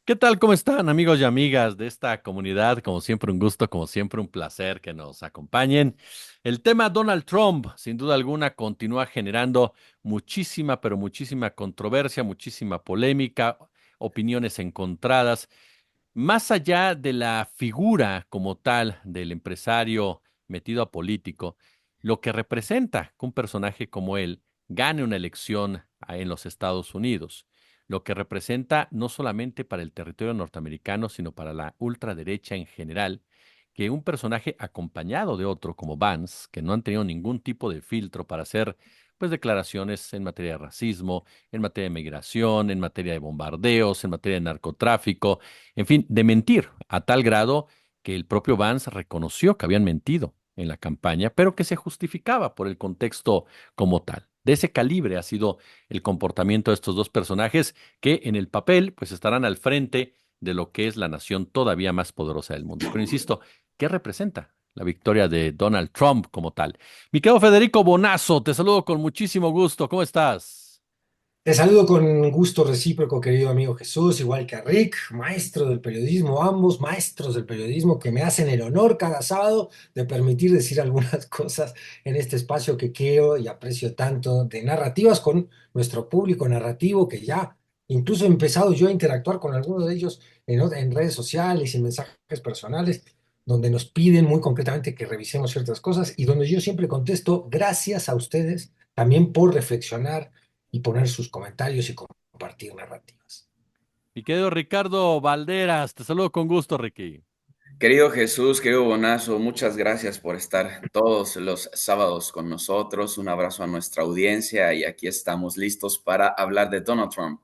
¿Qué tal? ¿Cómo están, amigos y amigas de esta comunidad? Como siempre, un gusto, como siempre, un placer que nos acompañen. El tema Donald Trump, sin duda alguna, continúa generando muchísima, pero muchísima controversia, muchísima polémica, opiniones encontradas. Más allá de la figura como tal del empresario metido a político, lo que representa que un personaje como él gane una elección en los Estados Unidos, lo que representa no solamente para el territorio norteamericano, sino para la ultraderecha en general, que un personaje acompañado de otro como Vance, que no han tenido ningún tipo de filtro para hacer pues declaraciones en materia de racismo, en materia de migración, en materia de bombardeos, en materia de narcotráfico, en fin, de mentir a tal grado que el propio Vance reconoció que habían mentido en la campaña, pero que se justificaba por el contexto como tal. De ese calibre ha sido el comportamiento de estos dos personajes que en el papel pues estarán al frente de lo que es la nación todavía más poderosa del mundo. Pero insisto, ¿qué representa la victoria de Donald Trump como tal? Mi querido Federico Bonazo, te saludo con muchísimo gusto. ¿Cómo estás? Te saludo con gusto recíproco, querido amigo Jesús, igual que a Rick, maestro del periodismo, ambos maestros del periodismo que me hacen el honor cada sábado de permitir decir algunas cosas en este espacio que quiero y aprecio tanto de narrativas con nuestro público narrativo, que ya incluso he empezado yo a interactuar con algunos de ellos en redes sociales y mensajes personales, donde nos piden muy concretamente que revisemos ciertas cosas y donde yo siempre contesto, gracias a ustedes también por reflexionar y poner sus comentarios y compartir narrativas. Mi querido Ricardo Valderas, te saludo con gusto, Ricky. Querido Jesús, querido Bonazo, muchas gracias por estar todos los sábados con nosotros. Un abrazo a nuestra audiencia y aquí estamos listos para hablar de Donald Trump.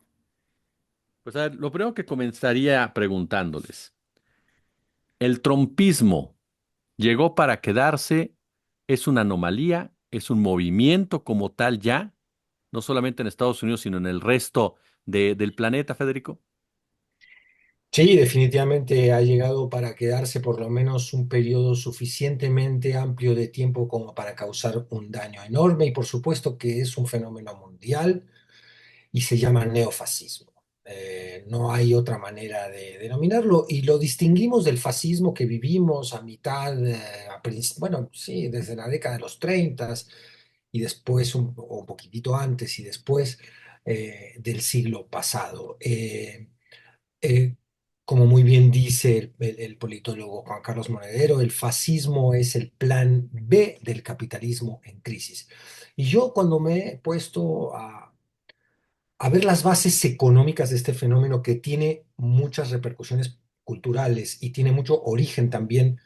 Pues a ver, lo primero que comenzaría preguntándoles, ¿el trompismo llegó para quedarse? ¿Es una anomalía? ¿Es un movimiento como tal ya? No solamente en Estados Unidos, sino en el resto del planeta, Federico. Sí, definitivamente ha llegado para quedarse por lo menos un periodo suficientemente amplio de tiempo como para causar un daño enorme y por supuesto que es un fenómeno mundial y se llama neofascismo. No hay otra manera de denominarlo y lo distinguimos del fascismo que vivimos a mitad, bueno, sí, desde la década de los 30 y después, o un poquitito antes y después del siglo pasado. Eh, Como muy bien dice el politólogo Juan Carlos Monedero, el fascismo es el plan B del capitalismo en crisis. Y yo cuando me he puesto a ver las bases económicas de este fenómeno que tiene muchas repercusiones culturales y tiene mucho origen también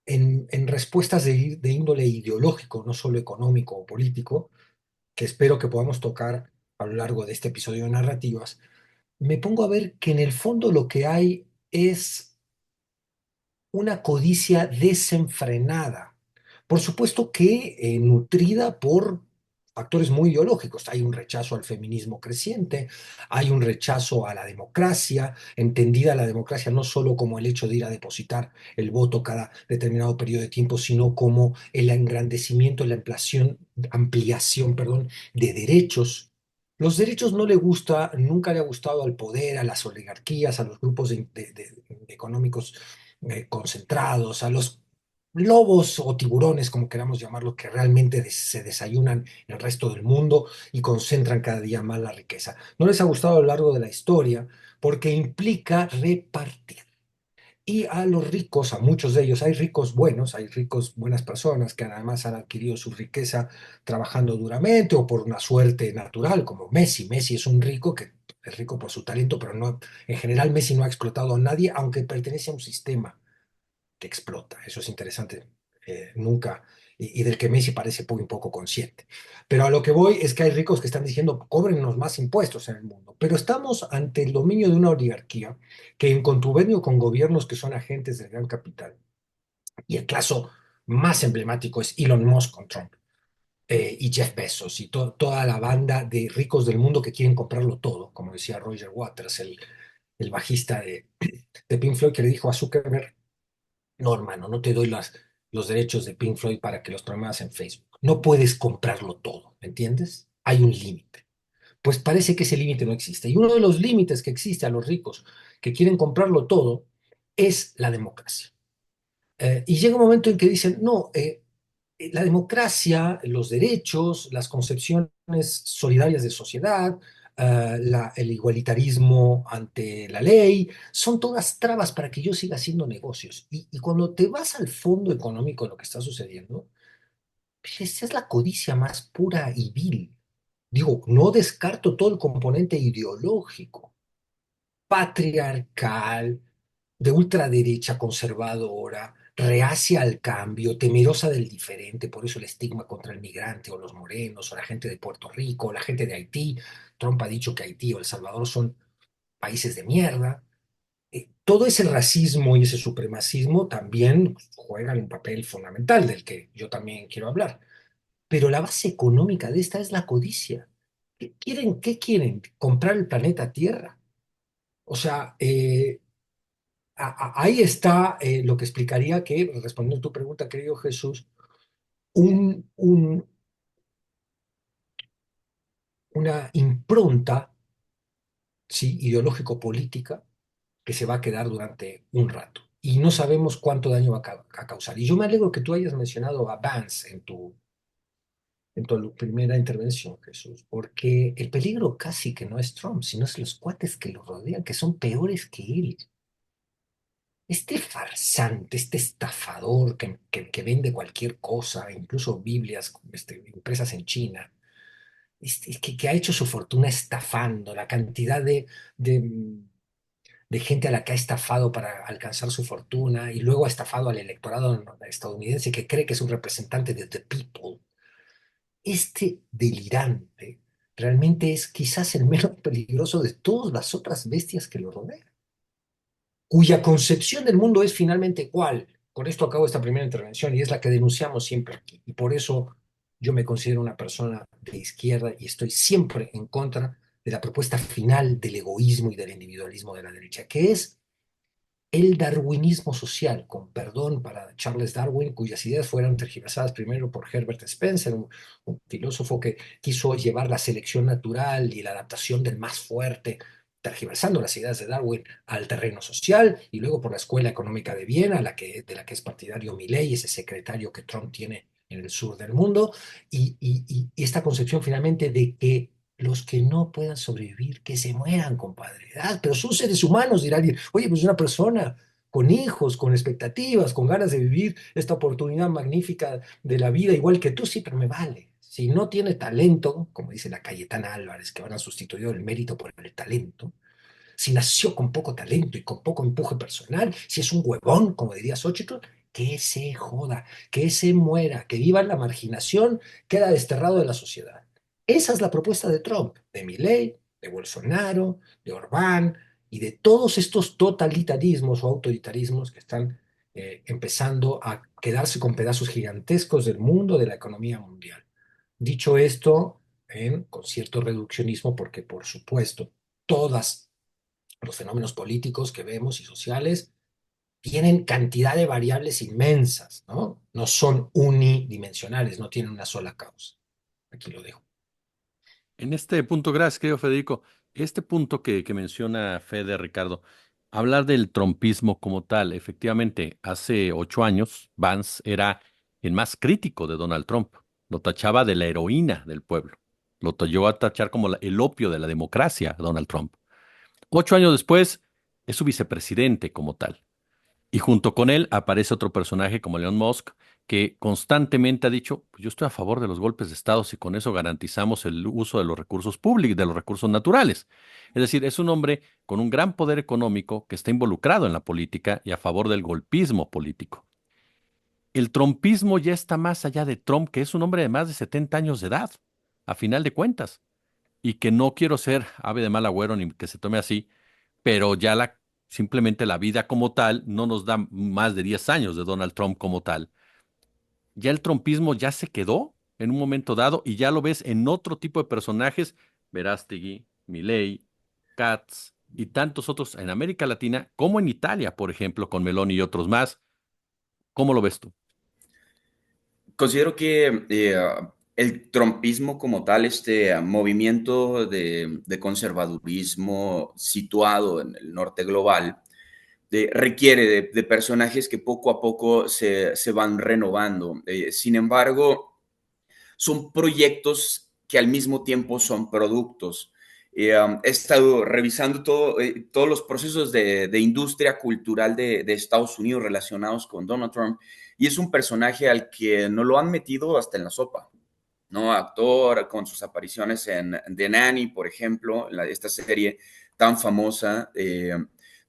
en respuestas de índole ideológico, no solo económico o político, que espero que podamos tocar a lo largo de este episodio de narrativas, me pongo a ver que en el fondo lo que hay es una codicia desenfrenada. Por supuesto que nutrida por factores muy ideológicos. Hay un rechazo al feminismo creciente, hay un rechazo a la democracia, entendida la democracia no solo como el hecho de ir a depositar el voto cada determinado periodo de tiempo, sino como el engrandecimiento, la ampliación, perdón, de derechos. Los derechos no le gusta, nunca le ha gustado al poder, a las oligarquías, a los grupos económicos concentrados, a los lobos o tiburones, como queramos llamarlo, que realmente se desayunan el resto del mundo y concentran cada día más la riqueza. No les ha gustado a lo largo de la historia porque implica repartir. Y a los ricos, a muchos de ellos, hay ricos buenos, hay ricos buenas personas que además han adquirido su riqueza trabajando duramente o por una suerte natural, como Messi. Messi es un rico que es rico por su talento, pero no, en general Messi no ha explotado a nadie, aunque pertenece a un sistema que explota. Eso es interesante, nunca, y del que Messi parece un poco consciente. Pero a lo que voy es que hay ricos que están diciendo, cóbrennos más impuestos en el mundo. Pero estamos ante el dominio de una oligarquía que en contubernio con gobiernos que son agentes del gran capital, y el caso más emblemático es Elon Musk con Trump. Y Jeff Bezos y toda la banda de ricos del mundo que quieren comprarlo todo, como decía Roger Waters, el bajista de Pink Floyd, que le dijo a Zuckerberg, no, hermano, no te doy los derechos de Pink Floyd para que los promuevas en Facebook. No puedes comprarlo todo, ¿me entiendes? Hay un límite. Pues parece que ese límite no existe. Y uno de los límites que existe a los ricos que quieren comprarlo todo, es la democracia. Y llega un momento en que dicen, no, la democracia, los derechos, las concepciones solidarias de sociedad, el igualitarismo ante la ley, son todas trabas para que yo siga haciendo negocios. Y cuando te vas al fondo económico de lo que está sucediendo, pues esa es la codicia más pura y vil. Digo, no descarto todo el componente ideológico, patriarcal, de ultraderecha conservadora, reacia al cambio, temerosa del diferente, por eso el estigma contra el migrante o los morenos o la gente de Puerto Rico o la gente de Haití. Trump ha dicho que Haití o El Salvador son países de mierda. Todo ese racismo y ese supremacismo también juegan un papel fundamental del que yo también quiero hablar. Pero la base económica de esta es la codicia. ¿Qué quieren? ¿Qué quieren? ¿Comprar el planeta Tierra? O sea, ahí está lo que explicaría que, respondiendo a tu pregunta, querido Jesús, un, un- una impronta, sí, ideológico-política que se va a quedar durante un rato. Y no sabemos cuánto daño va a causar. Y yo me alegro que tú hayas mencionado a Vance en tu primera intervención, Jesús, porque el peligro casi que no es Trump, sino es los cuates que lo rodean, que son peores que él. Este farsante, este estafador que vende cualquier cosa, incluso Biblias impresas en China, que ha hecho su fortuna estafando, la cantidad de gente a la que ha estafado para alcanzar su fortuna y luego ha estafado al electorado estadounidense que cree que es un representante de the people. Este delirante realmente es quizás el menos peligroso de todas las otras bestias que lo rodean, cuya concepción del mundo es finalmente cuál. Con esto acabo esta primera intervención y es la que denunciamos siempre aquí. Y por eso yo me considero una persona de izquierda y estoy siempre en contra de la propuesta final del egoísmo y del individualismo de la derecha, que es el darwinismo social, con perdón para Charles Darwin, cuyas ideas fueron tergiversadas primero por Herbert Spencer, un filósofo que quiso llevar la selección natural y la adaptación del más fuerte, tergiversando las ideas de Darwin al terreno social, y luego por la Escuela Económica de Viena, de la que es partidario Milley, ese secretario que Trump tiene en el sur del mundo, y esta concepción finalmente de que los que no puedan sobrevivir, que se mueran, compadre. Ah, pero son seres humanos, dirá alguien. Oye, pues una persona con hijos, con expectativas, con ganas de vivir esta oportunidad magnífica de la vida, igual que tú, sí, pero me vale. Si no tiene talento, como dice la Cayetana Álvarez, que van a sustituir el mérito por el talento, si nació con poco talento y con poco empuje personal, si es un huevón, como diría Xochitl, que se joda, que se muera, que viva en la marginación, queda desterrado de la sociedad. Esa es la propuesta de Trump, de Milley, de Bolsonaro, de Orbán y de todos estos totalitarismos o autoritarismos que están empezando a quedarse con pedazos gigantescos del mundo, de la economía mundial. Dicho esto, con cierto reduccionismo, porque por supuesto, todas los fenómenos políticos que vemos y sociales tienen cantidad de variables inmensas, ¿no? No son unidimensionales, no tienen una sola causa. Aquí lo dejo. En este punto, gracias, querido Federico. Este punto que menciona Fede Ricardo, hablar del trompismo como tal, efectivamente, hace 8 años, Vance era el más crítico de Donald Trump. Lo tachaba de la heroína del pueblo. Llegó a tachar como el opio de la democracia, Donald Trump. 8 años después, es su vicepresidente como tal. Y junto con él aparece otro personaje como Elon Musk, que constantemente ha dicho, pues yo estoy a favor de los golpes de Estado si con eso garantizamos el uso de los recursos públicos, de los recursos naturales. Es decir, es un hombre con un gran poder económico que está involucrado en la política y a favor del golpismo político. El trumpismo ya está más allá de Trump, que es un hombre de más de 70 años de edad, a final de cuentas, y que no quiero ser ave de mal agüero ni que se tome así, pero ya simplemente la vida como tal no nos da más de 10 años de Donald Trump como tal. Ya el trumpismo ya se quedó en un momento dado y ya lo ves en otro tipo de personajes, Verástegui, Milei, Katz y tantos otros en América Latina, como en Italia, por ejemplo, con Meloni y otros más. ¿Cómo lo ves tú? Considero que el trumpismo como tal, este movimiento de conservadurismo situado en el norte global, requiere de personajes que poco a poco se van renovando. Sin embargo, son proyectos que al mismo tiempo son productos. He estado revisando todos los procesos de industria cultural de Estados Unidos relacionados con Donald Trump y es un personaje al que no lo han metido hasta en la sopa. ¿No? Actor con sus apariciones en The Nanny, por ejemplo, esta serie tan famosa,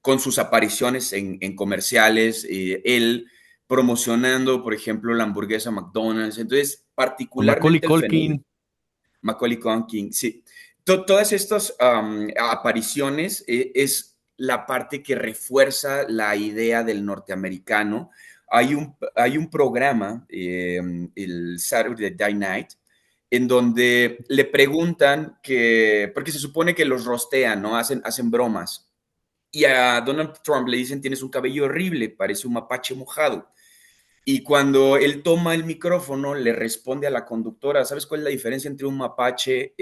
con sus apariciones en comerciales, él promocionando, por ejemplo, la hamburguesa McDonald's. Entonces, Con Macaulay particularmente el fenómeno, Culkin. Macaulay Culkin, sí. Todas estas apariciones es la parte que refuerza la idea del norteamericano. Hay un programa, el Saturday Night, en donde le preguntan que, porque se supone que los rostean, ¿no? Hacen bromas. Y a Donald Trump le dicen, tienes un cabello horrible, parece un mapache mojado. Y cuando él toma el micrófono, le responde a la conductora, ¿sabes cuál es la diferencia entre un mapache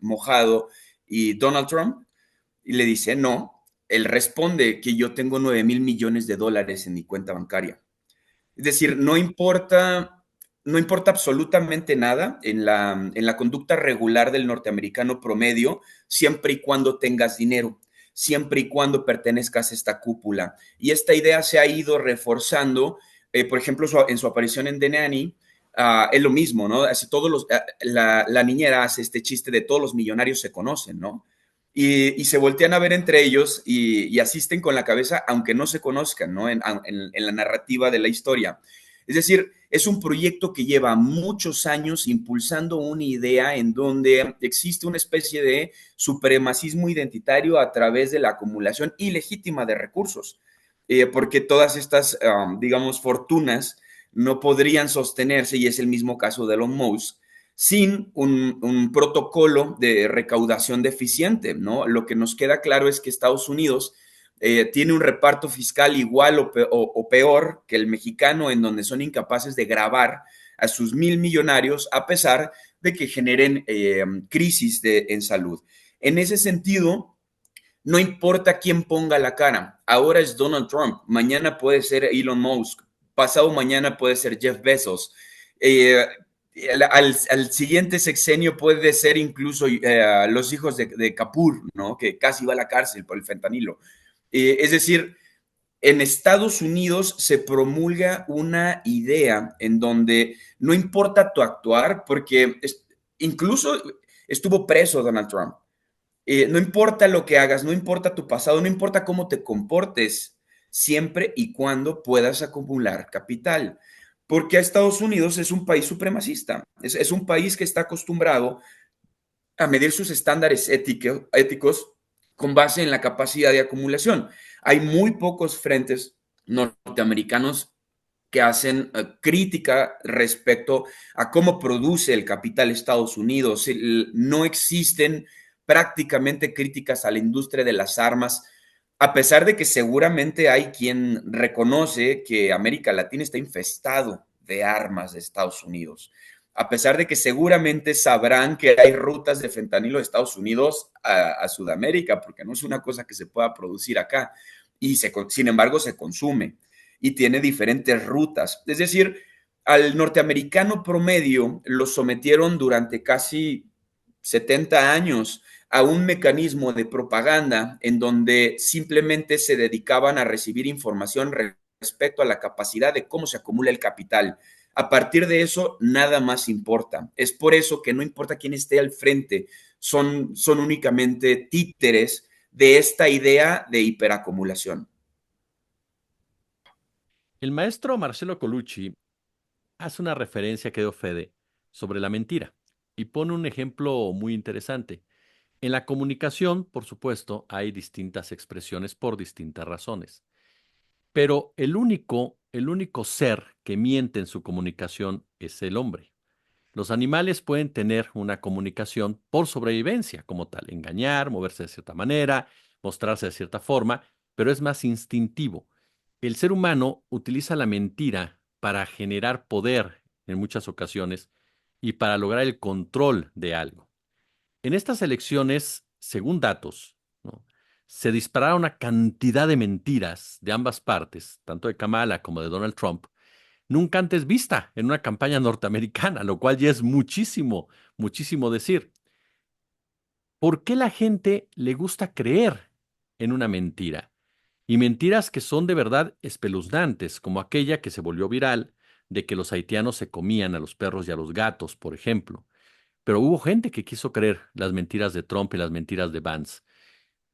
mojado y Donald Trump? Y le dice, no. Él responde que yo tengo 9,000 millones de dólares en mi cuenta bancaria. Es decir, no importa absolutamente nada en la conducta regular del norteamericano promedio, siempre y cuando tengas dinero, siempre y cuando pertenezcas a esta cúpula. Y esta idea se ha ido reforzando, por ejemplo, en su aparición en The Nanny, es lo mismo, ¿no? Así la niñera hace este chiste de todos los millonarios se conocen, ¿no? Y se voltean a ver entre ellos y asisten con la cabeza, aunque no se conozcan, ¿no? En la narrativa de la historia. Es decir, es un proyecto que lleva muchos años impulsando una idea en donde existe una especie de supremacismo identitario a través de la acumulación ilegítima de recursos, porque todas estas, digamos, fortunas no podrían sostenerse, y es el mismo caso de Elon Musk, sin un protocolo de recaudación deficiente, ¿no? Lo que nos queda claro es que Estados Unidos tiene un reparto fiscal igual o peor que el mexicano, en donde son incapaces de grabar a sus 1,000 millonarios a pesar de que generen crisis en salud. En ese sentido, no importa quién ponga la cara, ahora es Donald Trump, mañana puede ser Elon Musk, pasado mañana puede ser Jeff Bezos. Eh, al siguiente sexenio puede ser incluso los hijos de Kapoor, ¿no? Que casi va a la cárcel por el fentanilo. Es decir, en Estados Unidos se promulga una idea en donde no importa tu actuar, porque incluso estuvo preso Donald Trump. No importa lo que hagas, no importa tu pasado, no importa cómo te comportes, siempre y cuando puedas acumular capital. Porque Estados Unidos es un país supremacista, es un país que está acostumbrado a medir sus estándares éticos con base en la capacidad de acumulación. Hay muy pocos frentes norteamericanos que hacen crítica respecto a cómo produce el capital Estados Unidos. No existen prácticamente críticas a la industria de las armas, a pesar de que seguramente hay quien reconoce que América Latina está infestado de armas de Estados Unidos, a pesar de que seguramente sabrán que hay rutas de fentanilo de Estados Unidos a Sudamérica, porque no es una cosa que se pueda producir acá, y sin embargo se consume y tiene diferentes rutas. Es decir, al norteamericano promedio lo sometieron durante casi 70 años a un mecanismo de propaganda en donde simplemente se dedicaban a recibir información respecto a la capacidad de cómo se acumula el capital. A partir de eso, nada más importa. Es por eso que no importa quién esté al frente, son únicamente títeres de esta idea de hiperacumulación. El maestro Marcelo Colucci hace una referencia que dio Fede sobre la mentira y pone un ejemplo muy interesante. En la comunicación, por supuesto, hay distintas expresiones por distintas razones, pero el único ser que miente en su comunicación es el hombre. Los animales pueden tener una comunicación por sobrevivencia como tal, engañar, moverse de cierta manera, mostrarse de cierta forma, pero es más instintivo. El ser humano utiliza la mentira para generar poder en muchas ocasiones y para lograr el control de algo. En estas elecciones, según datos, ¿no?, se dispararon una cantidad de mentiras de ambas partes, tanto de Kamala como de Donald Trump, nunca antes vista en una campaña norteamericana, lo cual ya es muchísimo, muchísimo decir. ¿Por qué la gente le gusta creer en una mentira? Y mentiras que son de verdad espeluznantes, como aquella que se volvió viral de que los haitianos se comían a los perros y a los gatos, por ejemplo. Pero hubo gente que quiso creer las mentiras de Trump y las mentiras de Vance.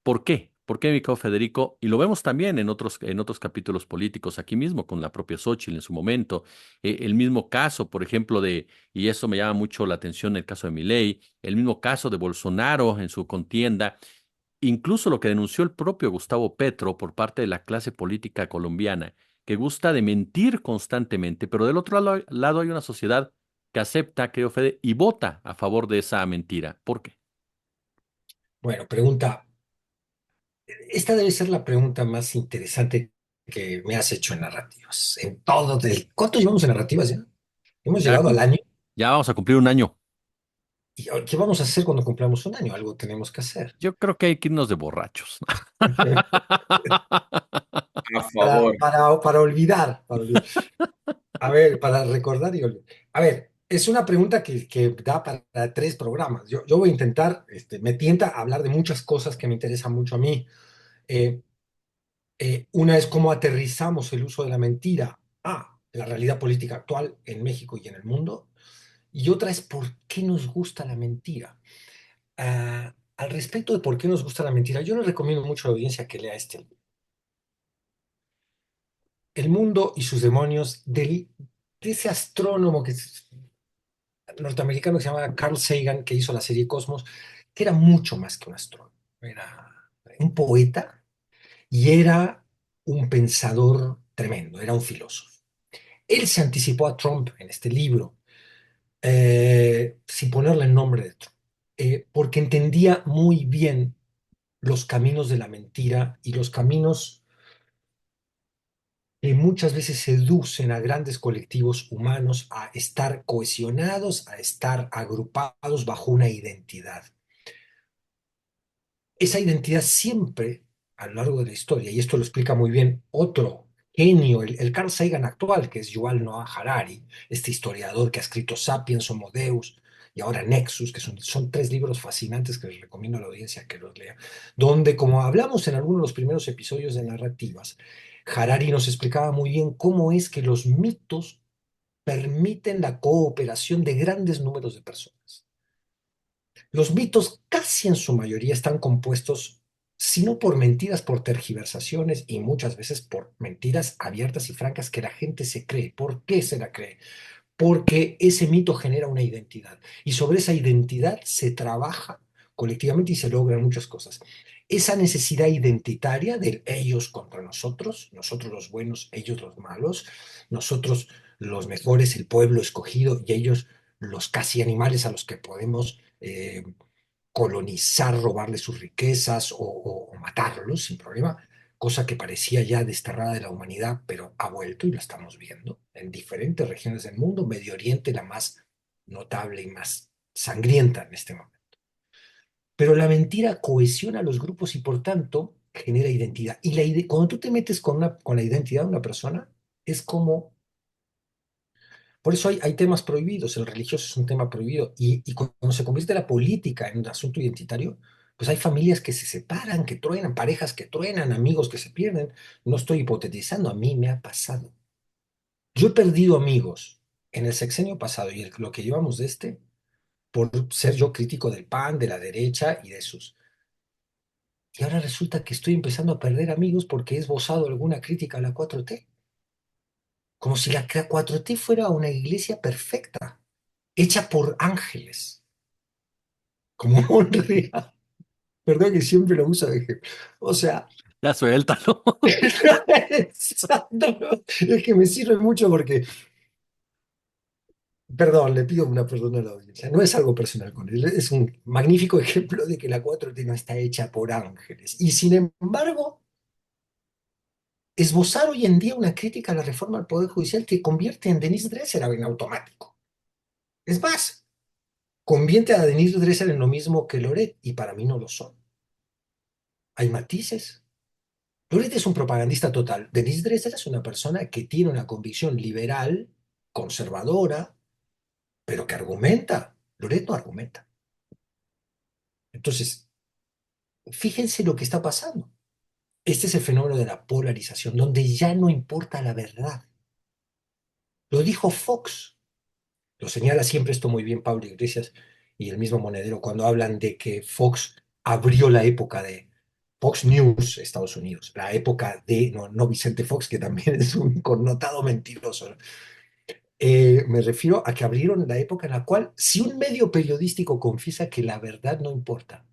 ¿Por qué? ¿Por qué, mi querido Federico? Y lo vemos también en otros capítulos políticos, aquí mismo, con la propia Xóchitl en su momento. El mismo caso, por ejemplo, y eso me llama mucho la atención, el caso de Milei, el mismo caso de Bolsonaro en su contienda, incluso lo que denunció el propio Gustavo Petro por parte de la clase política colombiana, que gusta de mentir constantemente, pero del otro lado hay una sociedad que acepta, creo, Fede, y vota a favor de esa mentira. ¿Por qué? Bueno, pregunta, esta debe ser la pregunta más interesante que me has hecho en narrativas. En todo, ¿cuánto llevamos en narrativas ya? Hemos Ya, llegado al año. ya vamos a cumplir un año. ¿Y qué vamos a hacer cuando cumplamos un año? Algo tenemos que hacer. Yo creo que hay que irnos de borrachos. A favor. Para olvidar, para olvidar. A ver, para recordar y olvidar. A ver, es una pregunta que da para tres programas. Yo voy a intentar, me tienta a hablar de muchas cosas que me interesan mucho a mí. Eh, una es cómo aterrizamos el uso de la mentira a la realidad política actual en México y en el mundo. Y otra es por qué nos gusta la mentira. Al respecto de por qué nos gusta la mentira, yo le recomiendo mucho a la audiencia que lea este libro. El mundo y sus demonios de ese astrónomo norteamericano que se llama Carl Sagan, que hizo la serie Cosmos, que era mucho más que un astrónomo. Era un poeta y era un pensador tremendo, era un filósofo. Él se anticipó a Trump en este libro, sin ponerle el nombre de Trump, porque entendía muy bien los caminos de la mentira y los caminos que muchas veces seducen a grandes colectivos humanos a estar cohesionados, a estar agrupados bajo una identidad. Esa identidad siempre, a lo largo de la historia, y esto lo explica muy bien otro genio, el Carl Sagan actual, que es Yuval Noah Harari, este historiador que ha escrito Sapiens, Homo Deus y ahora Nexus, que son tres libros fascinantes que les recomiendo a la audiencia que los lea, donde, como hablamos en algunos de los primeros episodios de narrativas, Harari nos explicaba muy bien cómo es que los mitos permiten la cooperación de grandes números de personas. Los mitos casi en su mayoría están compuestos, si no por mentiras, por tergiversaciones y muchas veces por mentiras abiertas y francas que la gente se cree. ¿Por qué se la cree? Porque ese mito genera una identidad y sobre esa identidad se trabaja colectivamente y se logran muchas cosas. Esa necesidad identitaria del ellos contra nosotros los buenos, ellos los malos, nosotros los mejores, el pueblo escogido y ellos los casi animales a los que podemos colonizar, robarles sus riquezas o matarlos sin problema, cosa que parecía ya desterrada de la humanidad, pero ha vuelto y lo estamos viendo en diferentes regiones del mundo, Medio Oriente la más notable y más sangrienta en este momento. Pero la mentira cohesiona a los grupos y por tanto genera identidad. Y cuando tú te metes con la identidad de una persona, es como por eso hay temas prohibidos, el religioso es un tema prohibido y cuando se convierte la política en un asunto identitario, pues hay familias que se separan, que truenan, parejas que truenan, amigos que se pierden. No estoy hipotetizando, a mí me ha pasado. Yo he perdido amigos en el sexenio pasado y lo que llevamos de por ser yo crítico del PAN, de la derecha y de sus. Y ahora resulta que estoy empezando a perder amigos porque he esbozado alguna crítica a la 4T, como si la 4T fuera una iglesia perfecta hecha por ángeles, como Monreal. Perdón que siempre lo uso de ejemplo. O sea, Ya suéltalo. exacto, es que me sirve mucho porque, perdón, le pido una perdón a la audiencia. No es algo personal con él, es un magnífico ejemplo de que la 4T no está hecha por ángeles. Y sin embargo, esbozar hoy en día una crítica a la reforma al Poder Judicial te convierte en Denise Dresser en automático. Es más, convierte a Denise Dresser en lo mismo que Loret, y para mí no lo son. Hay matices. Loret es un propagandista total. Denise Dresser es una persona que tiene una convicción liberal, conservadora, pero que argumenta. Loret no argumenta. Entonces, fíjense lo que está pasando. Este es el fenómeno de la polarización, donde ya no importa la verdad. Lo dijo Fox. Lo señala siempre esto muy bien Pablo Iglesias y el mismo Monedero cuando hablan de que Fox abrió la época de Fox News, Estados Unidos, la época de, no, no Vicente Fox, que también es un connotado mentiroso, ¿no? Me refiero a que abrieron la época en la cual, si un medio periodístico confiesa que la verdad no importa,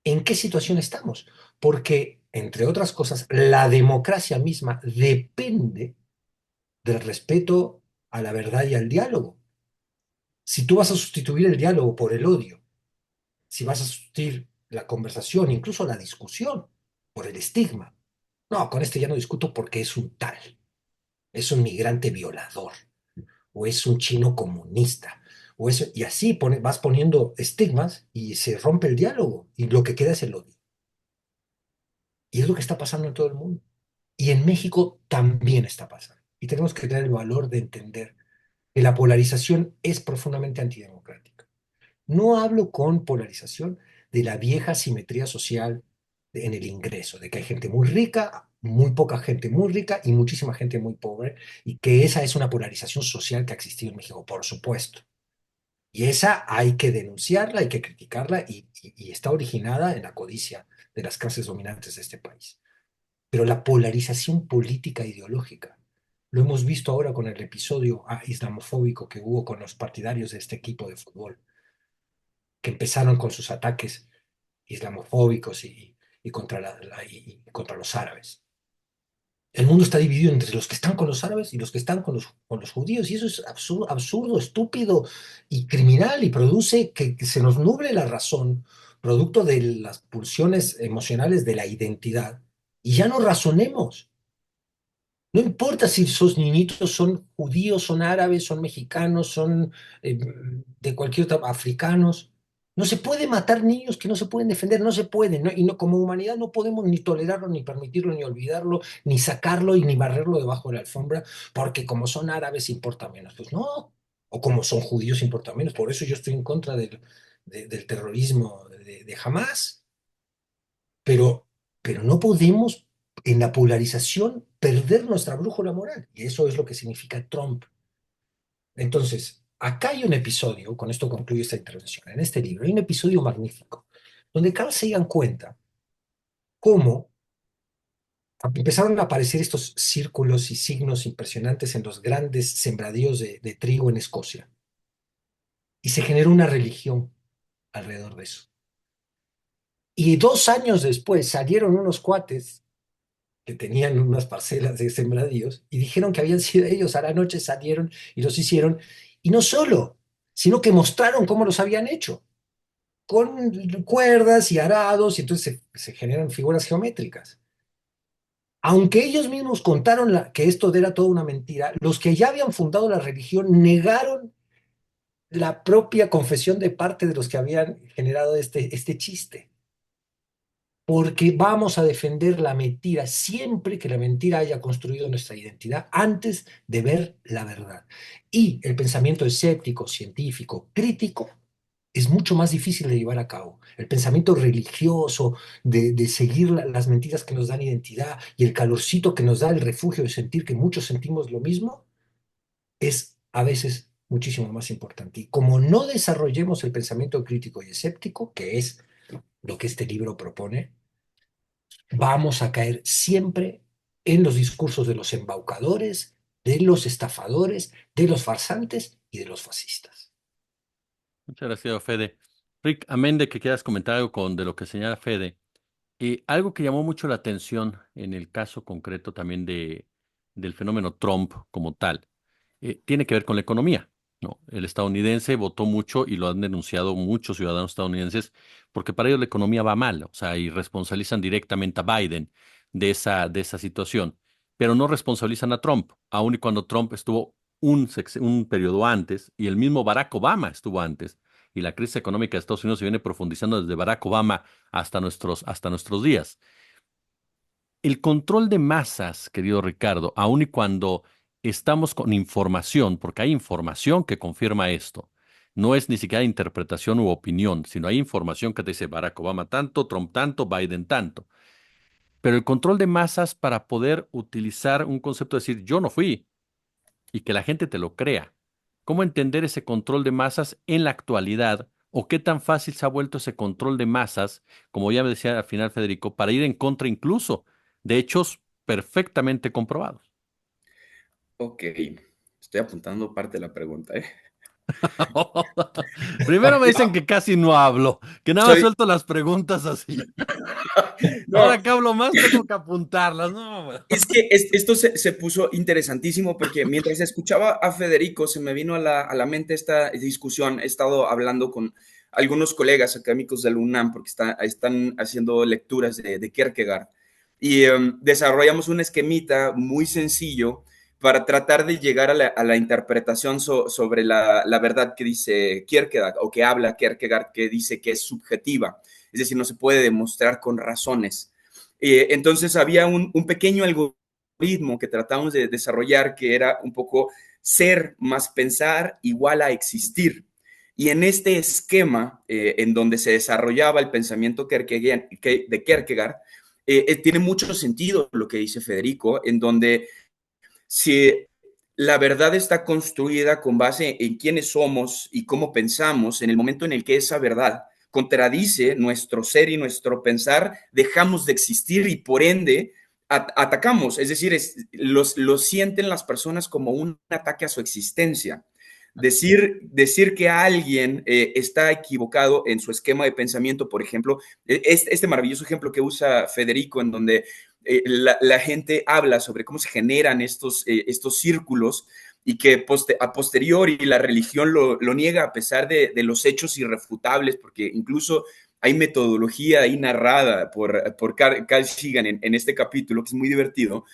¿en qué situación estamos? Porque, entre otras cosas, la democracia misma depende del respeto a la verdad y al diálogo. Si tú vas a sustituir el diálogo por el odio, si vas a sustituir la conversación, incluso la discusión, por el estigma, no, con este ya no discuto porque es un tal, es un migrante violador, o es un chino comunista, o eso, y así vas poniendo estigmas y se rompe el diálogo, y lo que queda es el odio. Y es lo que está pasando en todo el mundo. Y en México también está pasando. Y tenemos que tener el valor de entender que la polarización es profundamente antidemocrática. No hablo con polarización de la vieja simetría social en el ingreso, de que hay gente muy rica, muy poca gente muy rica y muchísima gente muy pobre, y que esa es una polarización social que ha existido en México, por supuesto. Y esa hay que denunciarla, hay que criticarla y está originada en la codicia de las clases dominantes de este país. Pero la polarización política e ideológica, lo hemos visto ahora con el episodio islamofóbico que hubo con los partidarios de este equipo de fútbol, que empezaron con sus ataques islamofóbicos y contra, y contra los árabes. El mundo está dividido entre los que están con los árabes y los que están con los judíos, y eso es absurdo, absurdo, estúpido y criminal, y produce que se nos nuble la razón, producto de las pulsiones emocionales de la identidad, y ya no razonemos. No importa si esos niñitos son judíos, son árabes, son mexicanos, son de cualquier otro, africanos. No se puede matar niños que no se pueden defender, no se puede, ¿no? Y no, como humanidad no podemos ni tolerarlo, ni permitirlo, ni olvidarlo, ni sacarlo y ni barrerlo debajo de la alfombra, porque como son árabes importa menos. Pues no, o como son judíos importa menos. Por eso yo estoy en contra del terrorismo de Hamas, pero, pero no podemos en la polarización perder nuestra brújula moral. Y eso es lo que significa Trump. Entonces, acá hay un episodio, con esto concluyo esta intervención, en este libro hay un episodio magnífico, donde Carl Sagan cuenta cómo empezaron a aparecer estos círculos y signos impresionantes en los grandes sembradíos de trigo en Escocia. Y se generó una religión alrededor de eso. Y 2 años después salieron unos cuates que tenían unas parcelas de sembradíos y dijeron que habían sido ellos, a la noche salieron y los hicieron, y no solo, sino que mostraron cómo los habían hecho, con cuerdas y arados, y entonces se generan figuras geométricas. Aunque ellos mismos contaron que esto era toda una mentira, los que ya habían fundado la religión negaron la propia confesión de parte de los que habían generado este chiste, porque vamos a defender la mentira siempre que la mentira haya construido nuestra identidad antes de ver la verdad. Y el pensamiento escéptico, científico, crítico, es mucho más difícil de llevar a cabo. El pensamiento religioso, de seguir las mentiras que nos dan identidad y el calorcito que nos da el refugio de sentir que muchos sentimos lo mismo, es a veces muchísimo más importante. Y como no desarrollemos el pensamiento crítico y escéptico, que es lo que este libro propone, vamos a caer siempre en los discursos de los embaucadores, de los estafadores, de los farsantes y de los fascistas. Muchas gracias, Fede. Rick, amén de que quieras comentar algo con de lo que señala Fede. Algo que llamó mucho la atención en el caso concreto también del fenómeno Trump como tal, tiene que ver con la economía, ¿no? El estadounidense votó mucho y lo han denunciado muchos ciudadanos estadounidenses porque para ellos la economía va mal, o sea, y responsabilizan directamente a Biden de esa situación, pero no responsabilizan a Trump, aun y cuando Trump estuvo un periodo antes, y el mismo Barack Obama estuvo antes, y la crisis económica de Estados Unidos se viene profundizando desde Barack Obama hasta nuestros días. El control de masas, querido Ricardo, aun y cuando estamos con información, porque hay información que confirma esto, no es ni siquiera interpretación u opinión, sino hay información que te dice Barack Obama tanto, Trump tanto, Biden tanto. Pero el control de masas para poder utilizar un concepto de decir yo no fui y que la gente te lo crea. ¿Cómo entender ese control de masas en la actualidad? ¿O qué tan fácil se ha vuelto ese control de masas, como ya me decía al final Federico, para ir en contra incluso de hechos perfectamente comprobados? Ok, estoy apuntando parte de la pregunta, ¿eh? Primero me dicen que casi no hablo, que nada más Soy, suelto las preguntas así. no, Ahora que hablo más, tengo que apuntarlas. No, bueno. es que esto se puso interesantísimo porque mientras escuchaba a Federico se me vino a la mente esta discusión. He estado hablando con algunos colegas académicos del UNAM porque están haciendo lecturas de Kierkegaard y desarrollamos un esquemita muy sencillo para tratar de llegar a la interpretación sobre la verdad que dice Kierkegaard o que habla Kierkegaard, que dice que es subjetiva, es decir, no se puede demostrar con razones. Entonces había un pequeño algoritmo que tratamos de desarrollar que era un poco ser más pensar igual a existir. Y en este esquema, en donde se desarrollaba el pensamiento de Kierkegaard, tiene mucho sentido lo que dice Federico, en donde si la verdad está construida con base en quiénes somos y cómo pensamos, en el momento en el que esa verdad contradice nuestro ser y nuestro pensar, dejamos de existir y por ende atacamos. Es decir, lo sienten las personas como un ataque a su existencia. Decir que alguien está equivocado en su esquema de pensamiento, por ejemplo, este maravilloso ejemplo que usa Federico, en donde la gente habla sobre cómo se generan estos círculos y que a posteriori la religión lo niega a pesar de los hechos irrefutables, porque incluso hay metodología ahí narrada por Carl Sagan en este capítulo, que es muy divertido,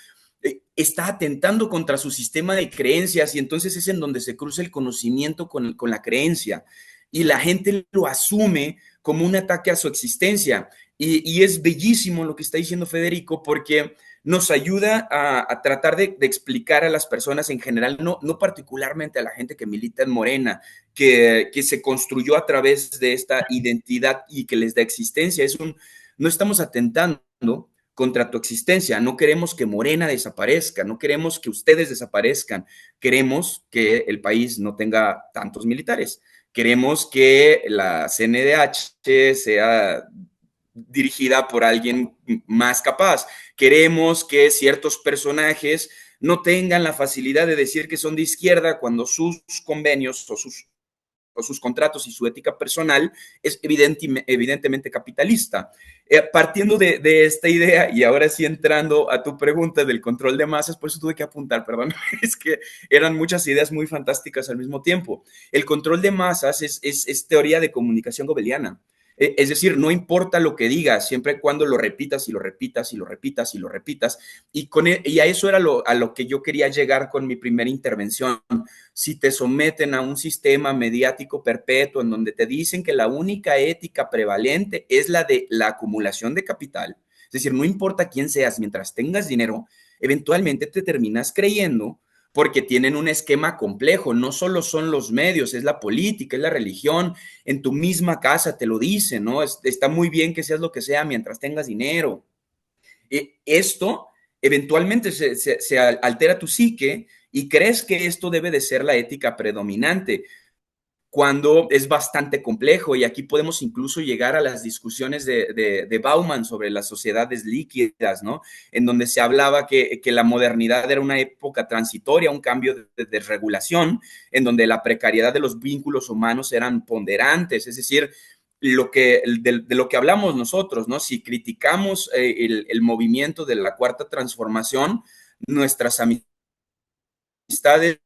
está atentando contra su sistema de creencias y entonces es en donde se cruza el conocimiento con la creencia y la gente lo asume como un ataque a su existencia. Y es bellísimo lo que está diciendo Federico porque nos ayuda a tratar de explicar a las personas en general, no particularmente a la gente que milita en Morena, que se construyó a través de esta identidad y que les da existencia. No estamos atentando contra tu existencia. No queremos que Morena desaparezca, no queremos que ustedes desaparezcan, queremos que el país no tenga tantos militares. Queremos que la CNDH sea dirigida por alguien más capaz. Queremos que ciertos personajes no tengan la facilidad de decir que son de izquierda cuando sus convenios o sus contratos y su ética personal es evidentemente capitalista. Partiendo de esta idea y ahora sí entrando a tu pregunta del control de masas, por eso tuve que apuntar, perdón, es que eran muchas ideas muy fantásticas al mismo tiempo. El control de masas es teoría de comunicación gobeliana. Es decir, no importa lo que digas, siempre y cuando lo repitas y lo repitas y lo repitas y lo repitas. Y a eso era a lo que yo quería llegar con mi primera intervención. Si te someten a un sistema mediático perpetuo en donde te dicen que la única ética prevalente es la de la acumulación de capital, es decir, no importa quién seas, mientras tengas dinero, eventualmente te terminas creyendo porque tienen un esquema complejo, no solo son los medios, es la política, es la religión, en tu misma casa te lo dicen, ¿no? Está muy bien que seas lo que sea mientras tengas dinero. Esto eventualmente se altera tu psique y crees que esto debe de ser la ética predominante cuando es bastante complejo y aquí podemos incluso llegar a las discusiones de Bauman sobre las sociedades líquidas, ¿no? En donde se hablaba que la modernidad era una época transitoria, un cambio de regulación, en donde la precariedad de los vínculos humanos eran ponderantes, es decir, de lo que hablamos nosotros, ¿no? Si criticamos el movimiento de la cuarta transformación, nuestras amistades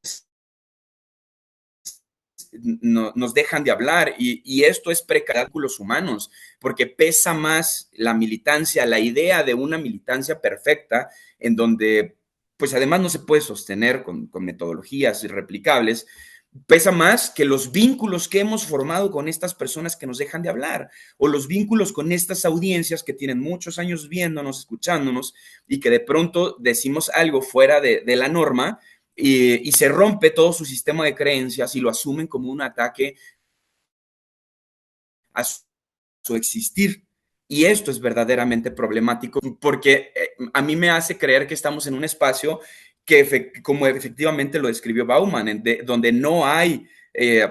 nos dejan de hablar y esto es precálculos humanos, porque pesa más la militancia, la idea de una militancia perfecta en donde pues además no se puede sostener con metodologías replicables, pesa más que los vínculos que hemos formado con estas personas que nos dejan de hablar, o los vínculos con estas audiencias que tienen muchos años viéndonos, escuchándonos, y que de pronto decimos algo fuera de la norma y se rompe todo su sistema de creencias y lo asumen como un ataque a su existir. Y esto es verdaderamente problemático porque a mí me hace creer que estamos en un espacio que, como efectivamente lo describió Bauman, donde no hay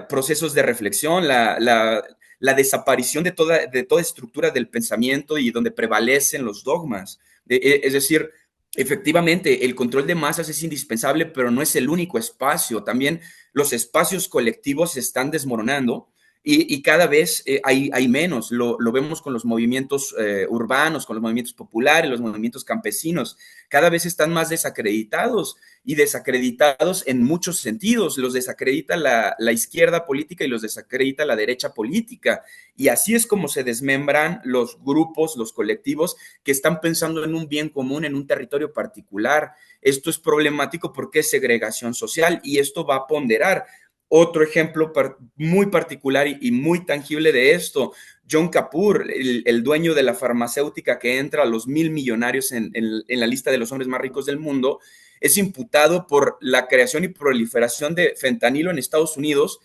procesos de reflexión, la desaparición de toda estructura del pensamiento y donde prevalecen los dogmas. Es decir, efectivamente, el control de masas es indispensable, pero no es el único espacio. También los espacios colectivos se están desmoronando y cada vez hay menos. Lo vemos con los movimientos urbanos, con los movimientos populares, los movimientos campesinos. Cada vez están más desacreditados y desacreditados en muchos sentidos. Los desacredita la izquierda política y los desacredita la derecha política. Y así es como se desmembran los grupos, los colectivos que están pensando en un bien común, en un territorio particular. Esto es problemático porque es segregación social y esto va a ponderar. Otro ejemplo muy particular y muy tangible de esto, John Kapoor, el dueño de la farmacéutica que entra a los 1.000 millonarios en la lista de los hombres más ricos del mundo, es imputado por la creación y proliferación de fentanilo en Estados Unidos,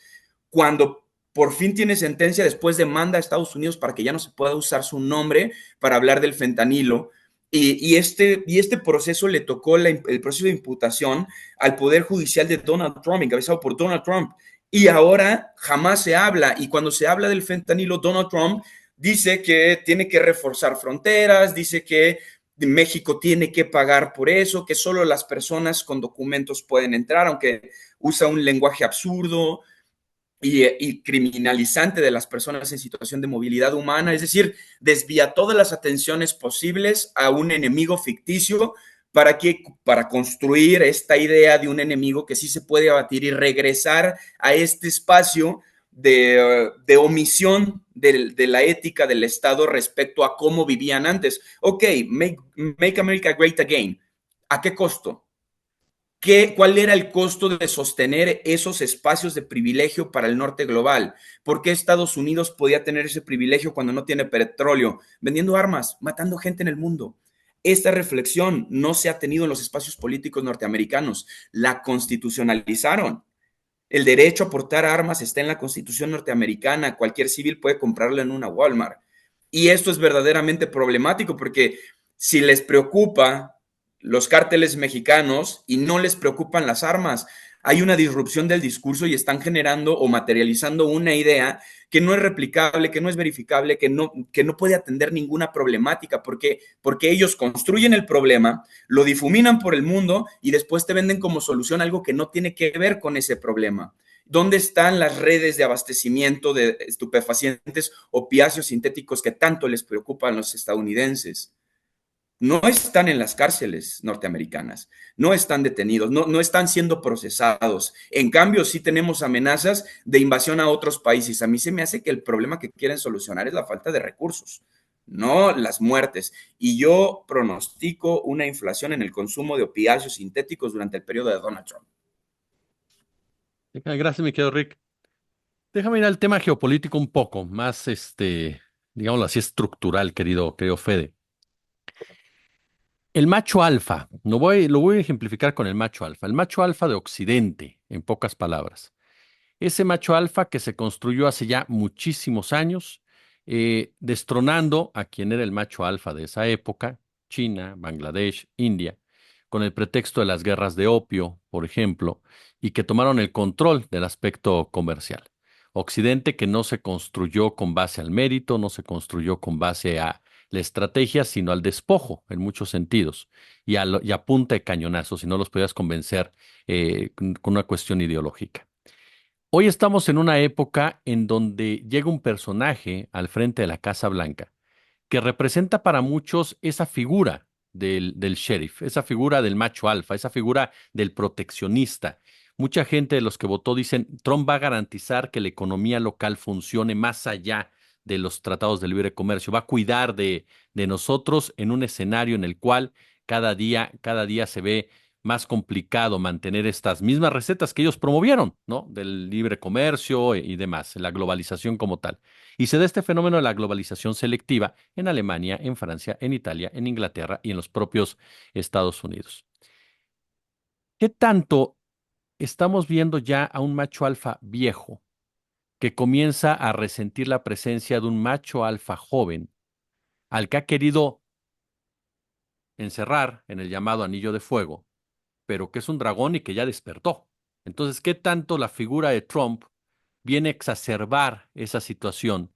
cuando por fin tiene sentencia, después demanda a Estados Unidos para que ya no se pueda usar su nombre para hablar del fentanilo. Este proceso le tocó el proceso de imputación al Poder Judicial de Donald Trump, encabezado por Donald Trump. Y ahora jamás se habla. Y cuando se habla del fentanilo, Donald Trump dice que tiene que reforzar fronteras, dice que México tiene que pagar por eso, que solo las personas con documentos pueden entrar, aunque usa un lenguaje absurdo y criminalizante de las personas en situación de movilidad humana, es decir, desvía todas las atenciones posibles a un enemigo ficticio para construir esta idea de un enemigo que sí se puede abatir y regresar a este espacio de omisión de la ética del Estado respecto a cómo vivían antes. Ok, make America Great Again. ¿A qué costo? ¿Cuál era el costo de sostener esos espacios de privilegio para el norte global? ¿Por qué Estados Unidos podía tener ese privilegio cuando no tiene petróleo? Vendiendo armas, matando gente en el mundo. Esta reflexión no se ha tenido en los espacios políticos norteamericanos. La constitucionalizaron. El derecho a portar armas está en la Constitución norteamericana. Cualquier civil puede comprarlo en una Walmart. Y esto es verdaderamente problemático porque si les preocupa los cárteles mexicanos y no les preocupan las armas, hay una disrupción del discurso y están generando o materializando una idea que no es replicable, que no es verificable, que no puede atender ninguna problemática, porque ellos construyen el problema, lo difuminan por el mundo y después te venden como solución algo que no tiene que ver con ese problema. ¿Dónde están las redes de abastecimiento de estupefacientes, opiáceos sintéticos que tanto les preocupan a los estadounidenses? No están en las cárceles norteamericanas, no están detenidos, no están siendo procesados. En cambio, sí tenemos amenazas de invasión a otros países. A mí se me hace que el problema que quieren solucionar es la falta de recursos, no las muertes. Y yo pronostico una inflación en el consumo de opiáceos sintéticos durante el periodo de Donald Trump. Gracias, mi querido Rick. Déjame ir al tema geopolítico un poco, más, digámoslo así, estructural, querido Fede. El macho alfa, lo voy a ejemplificar con el macho alfa. El macho alfa de Occidente, en pocas palabras. Ese macho alfa que se construyó hace ya muchísimos años, destronando a quien era el macho alfa de esa época, China, Bangladesh, India, con el pretexto de las guerras de opio, por ejemplo, y que tomaron el control del aspecto comercial. Occidente que no se construyó con base al mérito, no se construyó con base a la estrategia, sino al despojo en muchos sentidos, y a punta de cañonazos, si no los podías convencer con una cuestión ideológica. Hoy estamos en una época en donde llega un personaje al frente de la Casa Blanca que representa para muchos esa figura del sheriff, esa figura del macho alfa, esa figura del proteccionista. Mucha gente de los que votó dicen, Trump va a garantizar que la economía local funcione más allá de los tratados de libre comercio, va a cuidar de nosotros en un escenario en el cual cada día se ve más complicado mantener estas mismas recetas que ellos promovieron, ¿no? Del libre comercio y demás, la globalización como tal. Y se da este fenómeno de la globalización selectiva en Alemania, en Francia, en Italia, en Inglaterra y en los propios Estados Unidos. ¿Qué tanto estamos viendo ya a un macho alfa viejo que comienza a resentir la presencia de un macho alfa joven al que ha querido encerrar en el llamado anillo de fuego, pero que es un dragón y que ya despertó? Entonces, ¿qué tanto la figura de Trump viene a exacerbar esa situación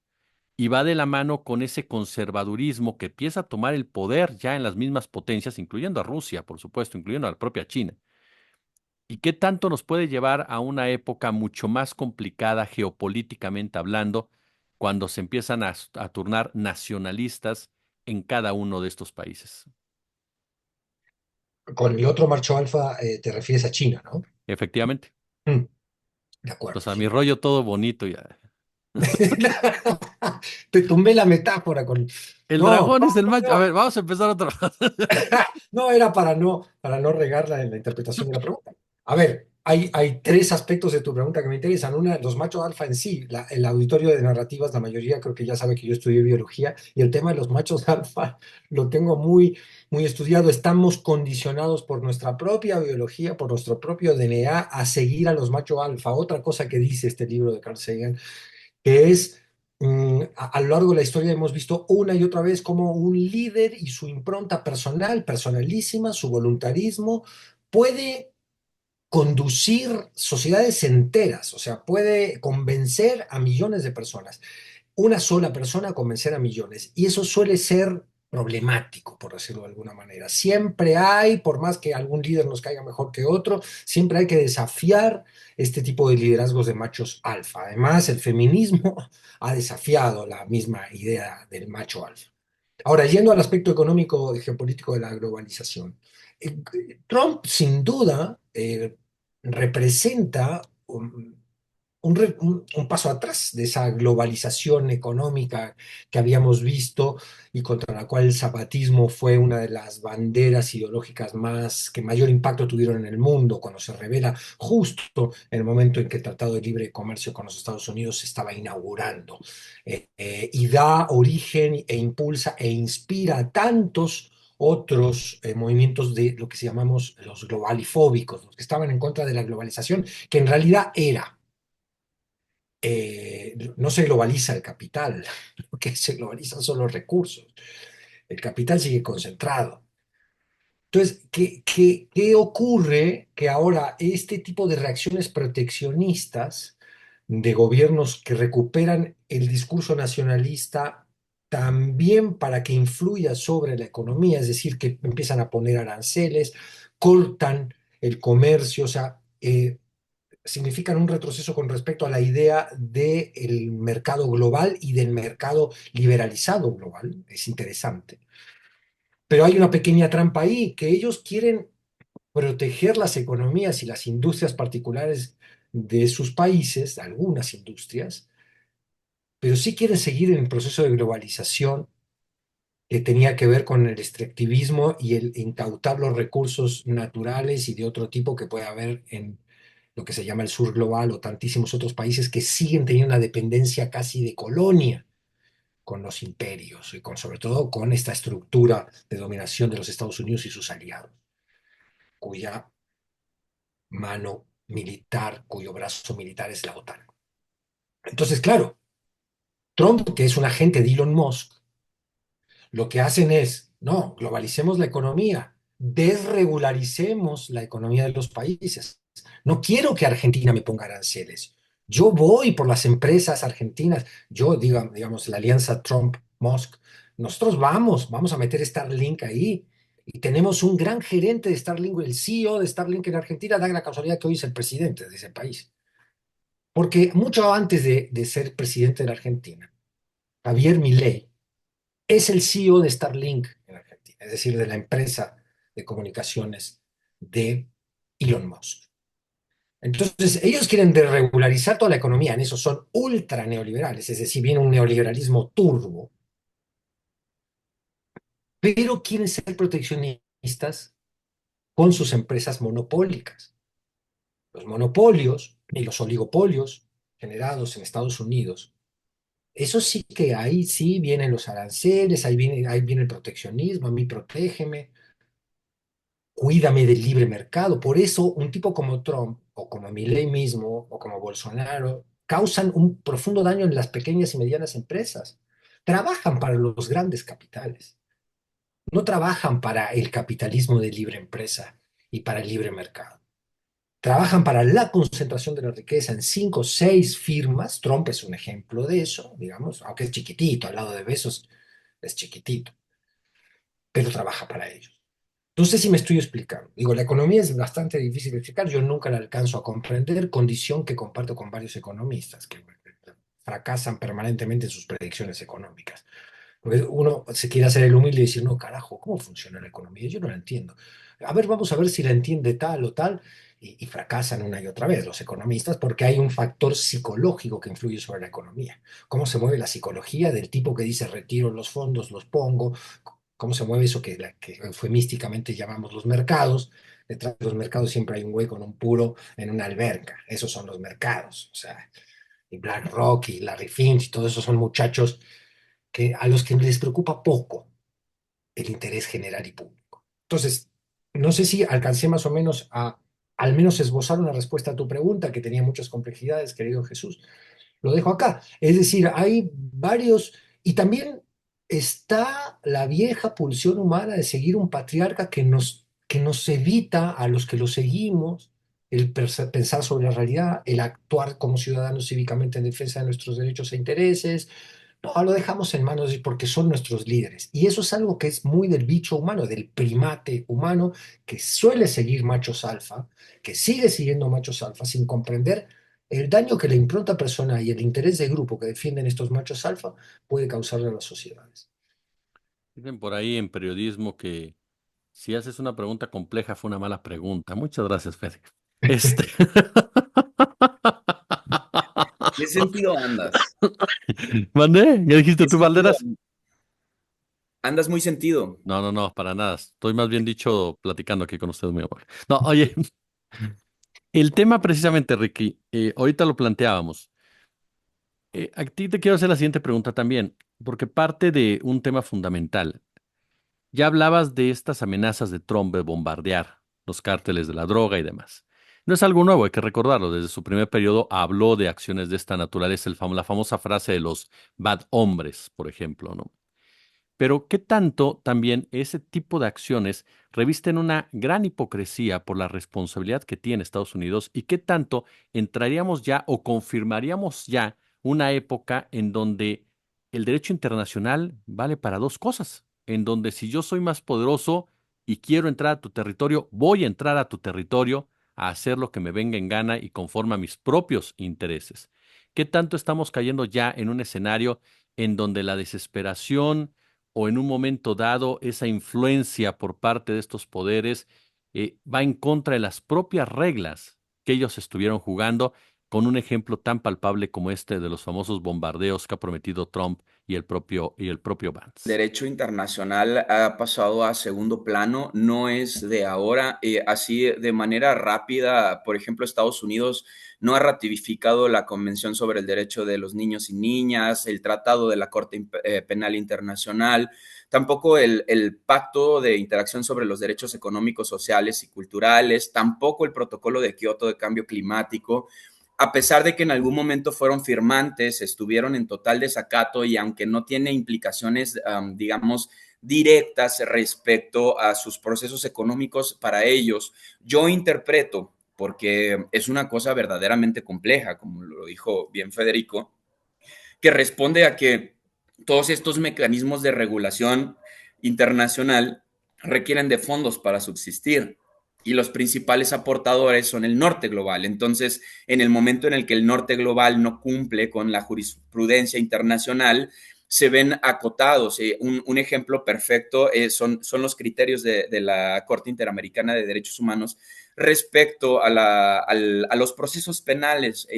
y va de la mano con ese conservadurismo que empieza a tomar el poder ya en las mismas potencias, incluyendo a Rusia, por supuesto, incluyendo a la propia China? ¿Y qué tanto nos puede llevar a una época mucho más complicada geopolíticamente hablando, cuando se empiezan a turnar nacionalistas en cada uno de estos países? Con el otro macho alfa te refieres a China, ¿no? Efectivamente. Mm, de acuerdo, Pues a mi sí. rollo todo bonito ya. Te tumbé la metáfora con... El No, dragón es el macho. A no, ver, vamos a empezar otra vez. no, era para no regarla en la interpretación de la pregunta. A ver, hay tres aspectos de tu pregunta que me interesan. Una, los machos alfa en sí. El auditorio de narrativas, la mayoría creo que ya sabe que yo estudié biología y el tema de los machos alfa lo tengo muy estudiado. Estamos condicionados por nuestra propia biología, por nuestro propio DNA a seguir a los machos alfa. Otra cosa que dice este libro de Carl Sagan que es, a lo largo de la historia hemos visto una y otra vez cómo un líder y su impronta personal, personalísima, su voluntarismo, puede conducir sociedades enteras, o sea, puede convencer a millones de personas, una sola persona convencer a millones. Y eso suele ser problemático, por decirlo de alguna manera. Siempre hay, por más que algún líder nos caiga mejor que otro, siempre hay que desafiar este tipo de liderazgos de machos alfa. Además, el feminismo ha desafiado la misma idea del macho alfa. Ahora, yendo al aspecto económico y geopolítico de la globalización, eh, Trump sin duda representa un paso atrás de esa globalización económica que habíamos visto y contra la cual el zapatismo fue una de las banderas ideológicas más que mayor impacto tuvieron en el mundo cuando se revela justo en el momento en que el Tratado de Libre Comercio con los Estados Unidos se estaba inaugurando y da origen e impulsa e inspira a tantos otros movimientos de lo que se llamamos los globalifóbicos, los que estaban en contra de la globalización, que en realidad era no se globaliza el capital, lo que se globalizan son los recursos. El capital sigue concentrado. Entonces, ¿qué ocurre? Que ahora este tipo de reacciones proteccionistas de gobiernos que recuperan el discurso nacionalista también para que influya sobre la economía, es decir, que empiezan a poner aranceles, cortan el comercio, o sea, significan un retroceso con respecto a la idea del mercado global y del mercado liberalizado global. Es interesante. Pero hay una pequeña trampa ahí, que ellos quieren proteger las economías y las industrias particulares de sus países, algunas industrias, pero sí quieren seguir en el proceso de globalización que tenía que ver con el extractivismo y el incautar los recursos naturales y de otro tipo que puede haber en lo que se llama el sur global o tantísimos otros países que siguen teniendo una dependencia casi de colonia con los imperios y con, sobre todo con esta estructura de dominación de los Estados Unidos y sus aliados, cuya mano militar, cuyo brazo militar es la OTAN. Entonces, claro, Trump, que es un agente de Elon Musk, lo que hacen es, no, globalicemos la economía, desregularicemos la economía de los países. No quiero que Argentina me ponga aranceles. Yo voy por las empresas argentinas, yo, digamos, la alianza Trump-Musk, nosotros vamos a meter Starlink ahí. Y tenemos un gran gerente de Starlink, el CEO de Starlink en Argentina, da la casualidad que hoy es el presidente de ese país. Porque mucho antes de ser presidente de la Argentina, Javier Milei es el CEO de Starlink en Argentina, es decir, de la empresa de comunicaciones de Elon Musk. Entonces, ellos quieren desregularizar toda la economía, en eso son ultra neoliberales, es decir, viene un neoliberalismo turbo, pero quieren ser proteccionistas con sus empresas monopólicas. Los monopolios y los oligopolios generados en Estados Unidos, eso sí que ahí sí vienen los aranceles, ahí viene el proteccionismo, a mí protégeme, cuídame del libre mercado. Por eso un tipo como Trump, o como Milei mismo, o como Bolsonaro, causan un profundo daño en las pequeñas y medianas empresas. Trabajan para los grandes capitales, no trabajan para el capitalismo de libre empresa y para el libre mercado. Trabajan para la concentración de la riqueza en cinco o seis firmas. Trump es un ejemplo de eso, digamos, aunque es chiquitito, al lado de Besos es chiquitito, pero trabaja para ellos. No sé si me estoy explicando. Digo, la economía es bastante difícil de explicar, yo nunca la alcanzo a comprender, condición que comparto con varios economistas que fracasan permanentemente en sus predicciones económicas. Porque uno se quiere hacer el humilde y decir, no, carajo, ¿cómo funciona la economía? Yo no la entiendo. A ver, vamos a ver si la entiende tal o tal. Y fracasan una y otra vez los economistas porque hay un factor psicológico que influye sobre la economía. ¿Cómo se mueve la psicología del tipo que dice retiro los fondos, los pongo? ¿Cómo se mueve eso que eufemísticamente llamamos los mercados? Detrás de los mercados siempre hay un güey con un puro en una alberca. Esos son los mercados. O sea, y BlackRock y Larry Finch y todos esos son muchachos a los que les preocupa poco el interés general y público. Entonces, no sé si alcancé más o menos a al menos esbozar una respuesta a tu pregunta, que tenía muchas complejidades, querido Jesús. Lo dejo acá. Es decir, hay varios, y también está la vieja pulsión humana de seguir un patriarca que nos evita a los que lo seguimos el pensar sobre la realidad, el actuar como ciudadanos cívicamente en defensa de nuestros derechos e intereses. No, lo dejamos en manos porque son nuestros líderes. Y eso es algo que es muy del bicho humano, del primate humano, que suele seguir machos alfa, que sigue siguiendo machos alfa sin comprender el daño que la impronta personal y el interés de grupo que defienden estos machos alfa puede causarle a las sociedades. Dicen por ahí en periodismo que si haces una pregunta compleja fue una mala pregunta. Muchas gracias, Fede. Este. ¿Qué sentido andas? ¿Mandé? ¿Ya dijiste ¿Qué tú, sentido Valderas? andas muy sentido? No, no, no, para nada. Estoy más bien dicho platicando aquí con ustedes, muy amable. No, oye, el tema precisamente, Ricky, ahorita lo planteábamos. A ti te quiero hacer la siguiente pregunta también, porque parte de un tema fundamental. Ya hablabas de estas amenazas de Trump de bombardear los cárteles de la droga y demás. No es algo nuevo, hay que recordarlo. Desde su primer periodo habló de acciones de esta naturaleza, la famosa frase de los bad hombres, por ejemplo, ¿no? Pero ¿qué tanto también ese tipo de acciones revisten una gran hipocresía por la responsabilidad que tiene Estados Unidos y qué tanto entraríamos ya o confirmaríamos ya una época en donde el derecho internacional vale para dos cosas, en donde si yo soy más poderoso y quiero entrar a tu territorio, voy a entrar a tu territorio a hacer lo que me venga en gana y conforme a mis propios intereses? ¿Qué tanto estamos cayendo ya en un escenario en donde la desesperación o en un momento dado esa influencia por parte de estos poderes va en contra de las propias reglas que ellos estuvieron jugando, con un ejemplo tan palpable como este de los famosos bombardeos que ha prometido Trump y el propio Vance? Derecho internacional ha pasado a segundo plano, no es de ahora. Así de manera rápida, por ejemplo, Estados Unidos no ha ratificado la Convención sobre el Derecho de los Niños y Niñas, el Tratado de la Corte Penal Internacional, tampoco el Pacto de Interacción sobre los Derechos Económicos, Sociales y Culturales, tampoco el Protocolo de Kioto de Cambio Climático. A pesar de que en algún momento fueron firmantes, estuvieron en total desacato y aunque no tiene implicaciones, digamos, directas respecto a sus procesos económicos para ellos, yo interpreto, porque es una cosa verdaderamente compleja, como lo dijo bien Federico, que responde a que todos estos mecanismos de regulación internacional requieren de fondos para subsistir y los principales aportadores son el norte global. Entonces, en el momento en el que el norte global no cumple con la jurisprudencia internacional, se ven acotados. Un ejemplo perfecto son los criterios de la Corte Interamericana de Derechos Humanos respecto a los procesos penales.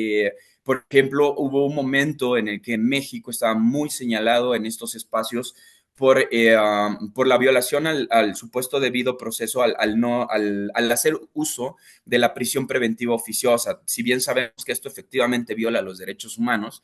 Por ejemplo, hubo un momento en el que México estaba muy señalado en estos espacios por la violación al supuesto debido proceso al hacer uso de la prisión preventiva oficiosa. Si bien sabemos que esto efectivamente viola los derechos humanos,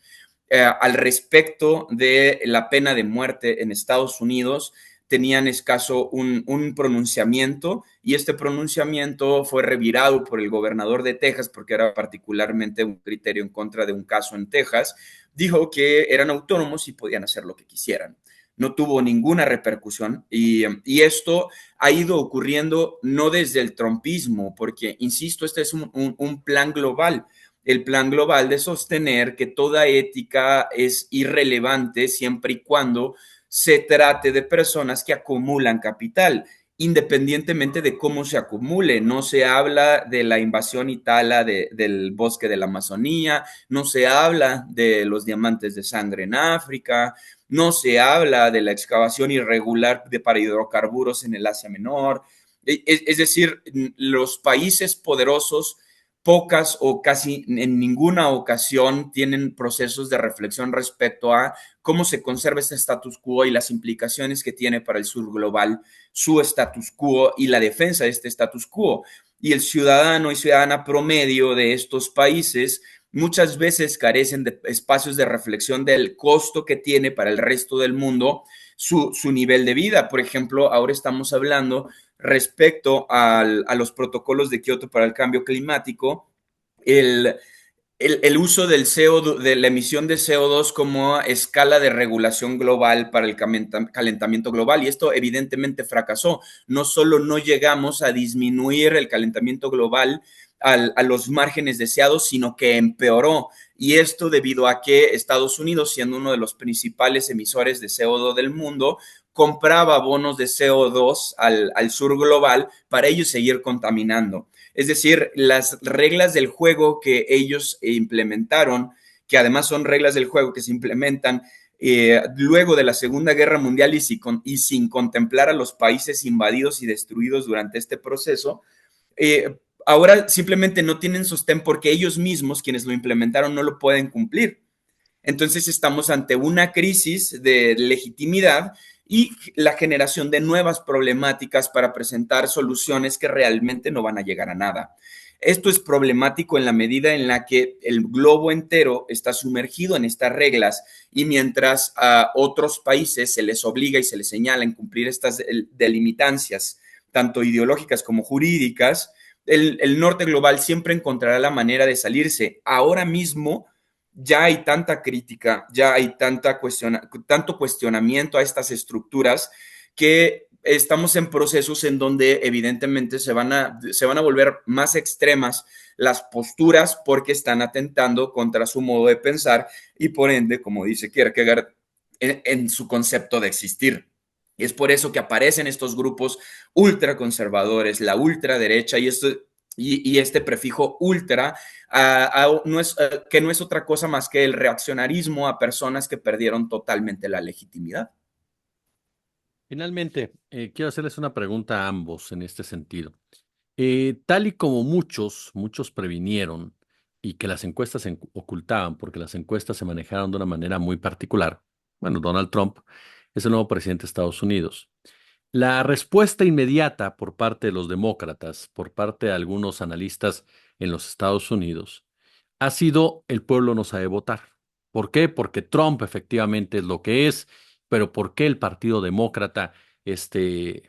al respecto de la pena de muerte en Estados Unidos, tenían escaso un pronunciamiento, y este pronunciamiento fue revirado por el gobernador de Texas porque era particularmente un criterio en contra de un caso en Texas. Dijo que eran autónomos y podían hacer lo que quisieran. No tuvo ninguna repercusión, y esto ha ido ocurriendo no desde el trumpismo, porque, insisto, este es un plan global. El plan global de sostener que toda ética es irrelevante siempre y cuando se trate de personas que acumulan capital, independientemente de cómo se acumule. No se habla de la invasión itala del bosque de la Amazonía, no se habla de los diamantes de sangre en África, no se habla de la excavación irregular para hidrocarburos en el Asia Menor. Es decir, los países poderosos pocas o casi en ninguna ocasión tienen procesos de reflexión respecto a cómo se conserva este status quo y las implicaciones que tiene para el sur global su status quo y la defensa de este status quo. Y el ciudadano y ciudadana promedio de estos países muchas veces carecen de espacios de reflexión del costo que tiene para el resto del mundo su nivel de vida. Por ejemplo, ahora estamos hablando respecto a los protocolos de Kioto para el cambio climático, el, el uso del CO2, de la emisión de CO2 como escala de regulación global para el calentamiento global, y esto evidentemente fracasó. No solo no llegamos a disminuir el calentamiento global a los márgenes deseados, sino que empeoró. Y esto debido a que Estados Unidos, siendo uno de los principales emisores de CO2 del mundo, compraba bonos de CO2 al sur global para ellos seguir contaminando. Es decir, las reglas del juego que ellos implementaron, que además son reglas del juego que se implementan luego de la Segunda Guerra Mundial y sin contemplar a los países invadidos y destruidos durante este proceso, ahora simplemente no tienen sostén porque ellos mismos, quienes lo implementaron, no lo pueden cumplir. Entonces estamos ante una crisis de legitimidad y la generación de nuevas problemáticas para presentar soluciones que realmente no van a llegar a nada. Esto es problemático en la medida en la que el globo entero está sumergido en estas reglas, y mientras a otros países se les obliga y se les señala en cumplir estas delimitancias, tanto ideológicas como jurídicas, el norte global siempre encontrará la manera de salirse. Ahora mismo ya hay tanta crítica, ya hay tanto cuestionamiento a estas estructuras, que estamos en procesos en donde evidentemente se van a volver más extremas las posturas, porque están atentando contra su modo de pensar y por ende, como dice Kierkegaard, en su concepto de existir. Y es por eso que aparecen estos grupos ultraconservadores, la ultraderecha, y este prefijo ultra, que no es otra cosa más que el reaccionarismo a personas que perdieron totalmente la legitimidad. Finalmente, quiero hacerles una pregunta a ambos en este sentido. Tal y como muchos previnieron y que las encuestas se ocultaban, porque las encuestas se manejaron de una manera muy particular. Bueno, Donald Trump es el nuevo presidente de Estados Unidos. La respuesta inmediata por parte de los demócratas, por parte de algunos analistas en los Estados Unidos, ha sido: el pueblo no sabe votar. ¿Por qué? Porque Trump efectivamente es lo que es, pero ¿por qué el Partido Demócrata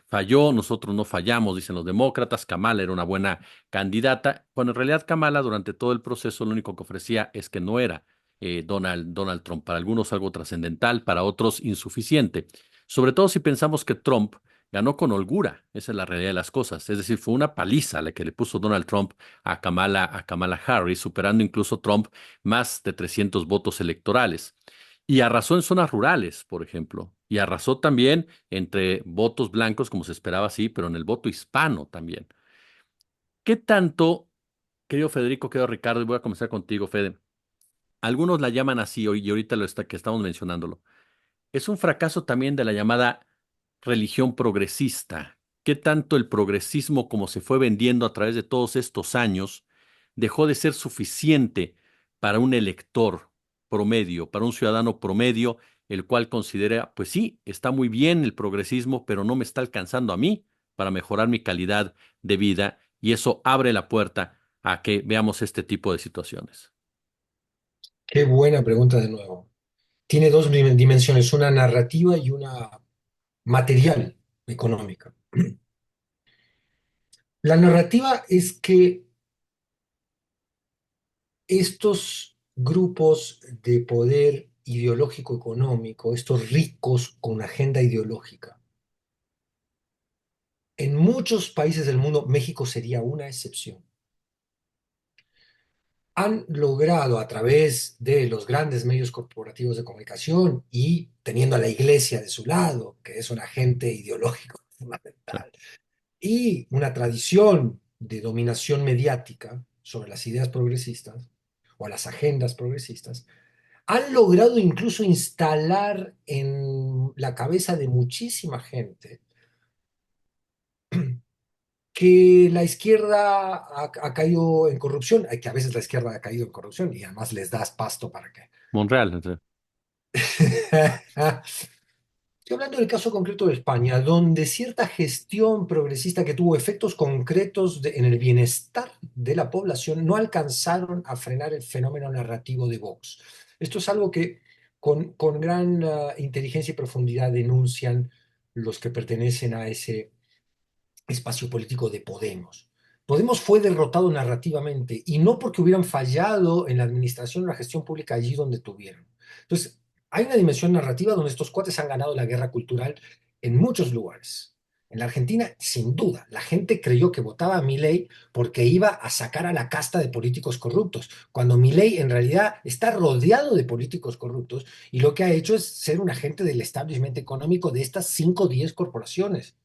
falló? Nosotros no fallamos, dicen los demócratas. Kamala era una buena candidata, cuando en realidad Kamala durante todo el proceso lo único que ofrecía es que no era Donald Trump. Para algunos algo trascendental, para otros insuficiente. Sobre todo si pensamos que Trump ganó con holgura, esa es la realidad de las cosas. Es decir, fue una paliza la que le puso Donald Trump a Kamala Harris, superando incluso Trump más de 300 votos electorales. Y arrasó en zonas rurales, por ejemplo, y arrasó también entre votos blancos, como se esperaba, sí, pero en el voto hispano también. ¿Qué tanto, querido Federico, querido Ricardo, y voy a comenzar contigo, Fede? Algunos la llaman así, y ahorita que estamos mencionándolo, es un fracaso también de la llamada religión progresista. ¿Qué tanto el progresismo, como se fue vendiendo a través de todos estos años, dejó de ser suficiente para un elector promedio, para un ciudadano promedio el cual considera, pues sí, está muy bien el progresismo, pero no me está alcanzando a mí para mejorar mi calidad de vida y eso abre la puerta a que veamos este tipo de situaciones. Qué buena pregunta de nuevo. Tiene dos dimensiones, una narrativa y una material económica. La narrativa es que estos grupos de poder ideológico económico, estos ricos con agenda ideológica, en muchos países del mundo, México sería una excepción, han logrado a través de los grandes medios corporativos de comunicación y teniendo a la iglesia de su lado, que es un agente ideológico Sí. fundamental, y una tradición de dominación mediática sobre las ideas progresistas o las agendas progresistas, han logrado incluso instalar en la cabeza de muchísima gente que la izquierda ha caído en corrupción, que a veces la izquierda ha caído en corrupción y además les das pasto para que... Monreal, sí. Estoy hablando del caso concreto de España, donde cierta gestión progresista que tuvo efectos concretos en el bienestar de la población no alcanzaron a frenar el fenómeno narrativo de Vox. Esto es algo que con gran inteligencia y profundidad denuncian los que pertenecen a ese espacio político de Podemos. Podemos fue derrotado narrativamente y no porque hubieran fallado en la administración o la gestión pública allí donde tuvieron. Entonces, hay una dimensión narrativa donde estos cuates han ganado la guerra cultural en muchos lugares. En la Argentina, sin duda, la gente creyó que votaba a Milei porque iba a sacar a la casta de políticos corruptos, cuando Milei en realidad está rodeado de políticos corruptos y lo que ha hecho es ser un agente del establishment económico de estas 5 o 10 corporaciones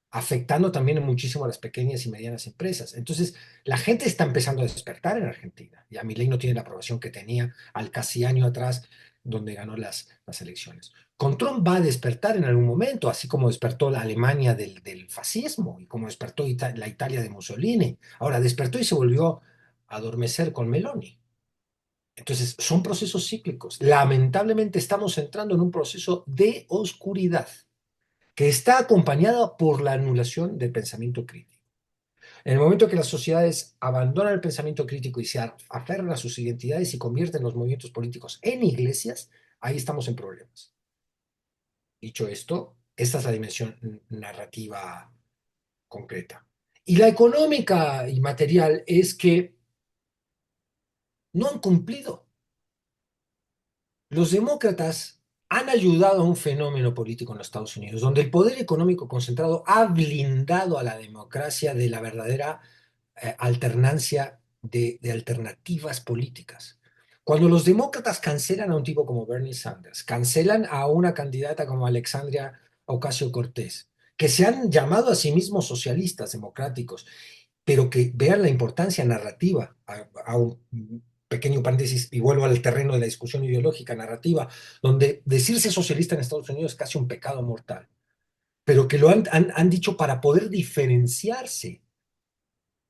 afectando también muchísimo a las pequeñas y medianas empresas. Entonces, la gente está empezando a despertar en Argentina. Ya Milei no tiene la aprobación que tenía al casi año atrás, donde ganó las elecciones. Con Trump va a despertar en algún momento, así como despertó la Alemania del fascismo y como despertó la Italia de Mussolini. Ahora despertó y se volvió a adormecer con Meloni. Entonces, son procesos cíclicos. Lamentablemente estamos entrando en un proceso de oscuridad que está acompañada por la anulación del pensamiento crítico. En el momento que las sociedades abandonan el pensamiento crítico y se aferran a sus identidades y convierten los movimientos políticos en iglesias, ahí estamos en problemas. Dicho esto, esta es la dimensión narrativa concreta. Y la económica y material es que no han cumplido. Los demócratas han ayudado a un fenómeno político en los Estados Unidos, donde el poder económico concentrado ha blindado a la democracia de la verdadera alternancia de alternativas políticas. Cuando los demócratas cancelan a un tipo como Bernie Sanders, cancelan a una candidata como Alexandria Ocasio-Cortez, que se han llamado a sí mismos socialistas democráticos, pero que vean la importancia narrativa, a un pequeño paréntesis y vuelvo al terreno de la discusión ideológica narrativa, donde decirse socialista en Estados Unidos es casi un pecado mortal, pero que lo han dicho para poder diferenciarse.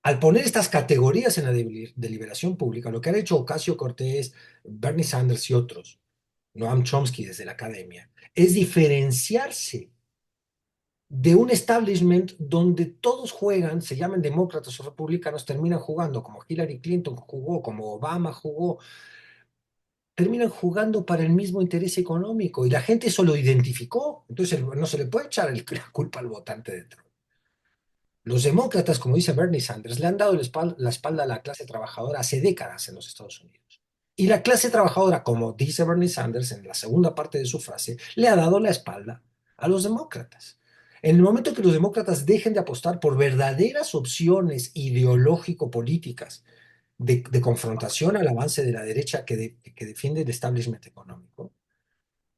Al poner estas categorías en la deliberación pública, lo que han hecho Ocasio-Cortez, Bernie Sanders y otros, Noam Chomsky desde la academia, es diferenciarse de un establishment donde todos juegan, se llaman demócratas o republicanos, terminan jugando como Hillary Clinton jugó, como Obama jugó, terminan jugando para el mismo interés económico y la gente eso lo identificó. Entonces no se le puede echar la culpa al votante de Trump. Los demócratas, como dice Bernie Sanders, le han dado la espalda a la clase trabajadora hace décadas en los Estados Unidos. Y la clase trabajadora, como dice Bernie Sanders en la segunda parte de su frase, le ha dado la espalda a los demócratas. En el momento que los demócratas dejen de apostar por verdaderas opciones ideológico-políticas de confrontación al avance de la derecha que defiende el establishment económico,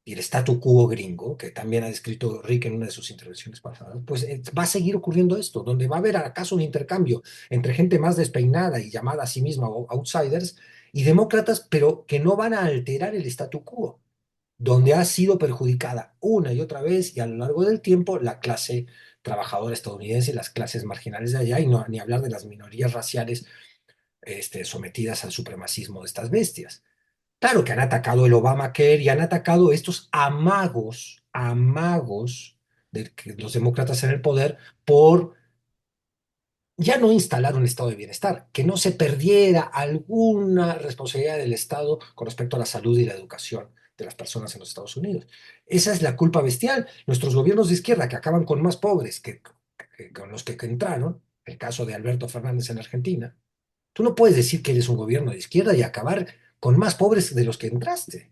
y el statu quo gringo, que también ha descrito Rick en una de sus intervenciones pasadas, pues va a seguir ocurriendo esto, donde va a haber acaso un intercambio entre gente más despeinada y llamada a sí misma outsiders y demócratas, pero que no van a alterar el statu quo, donde ha sido perjudicada una y otra vez y a lo largo del tiempo la clase trabajadora estadounidense y las clases marginales de allá, y no, ni hablar de las minorías raciales sometidas al supremacismo de estas bestias. Claro que han atacado el Obamacare y han atacado estos amagos de que los demócratas en el poder por ya no instalar un estado de bienestar, que no se perdiera alguna responsabilidad del Estado con respecto a la salud y la educación de las personas en los Estados Unidos. Esa es la culpa bestial. Nuestros gobiernos de izquierda que acaban con más pobres que con los que entraron, el caso de Alberto Fernández en Argentina, tú no puedes decir que eres un gobierno de izquierda y acabar con más pobres de los que entraste.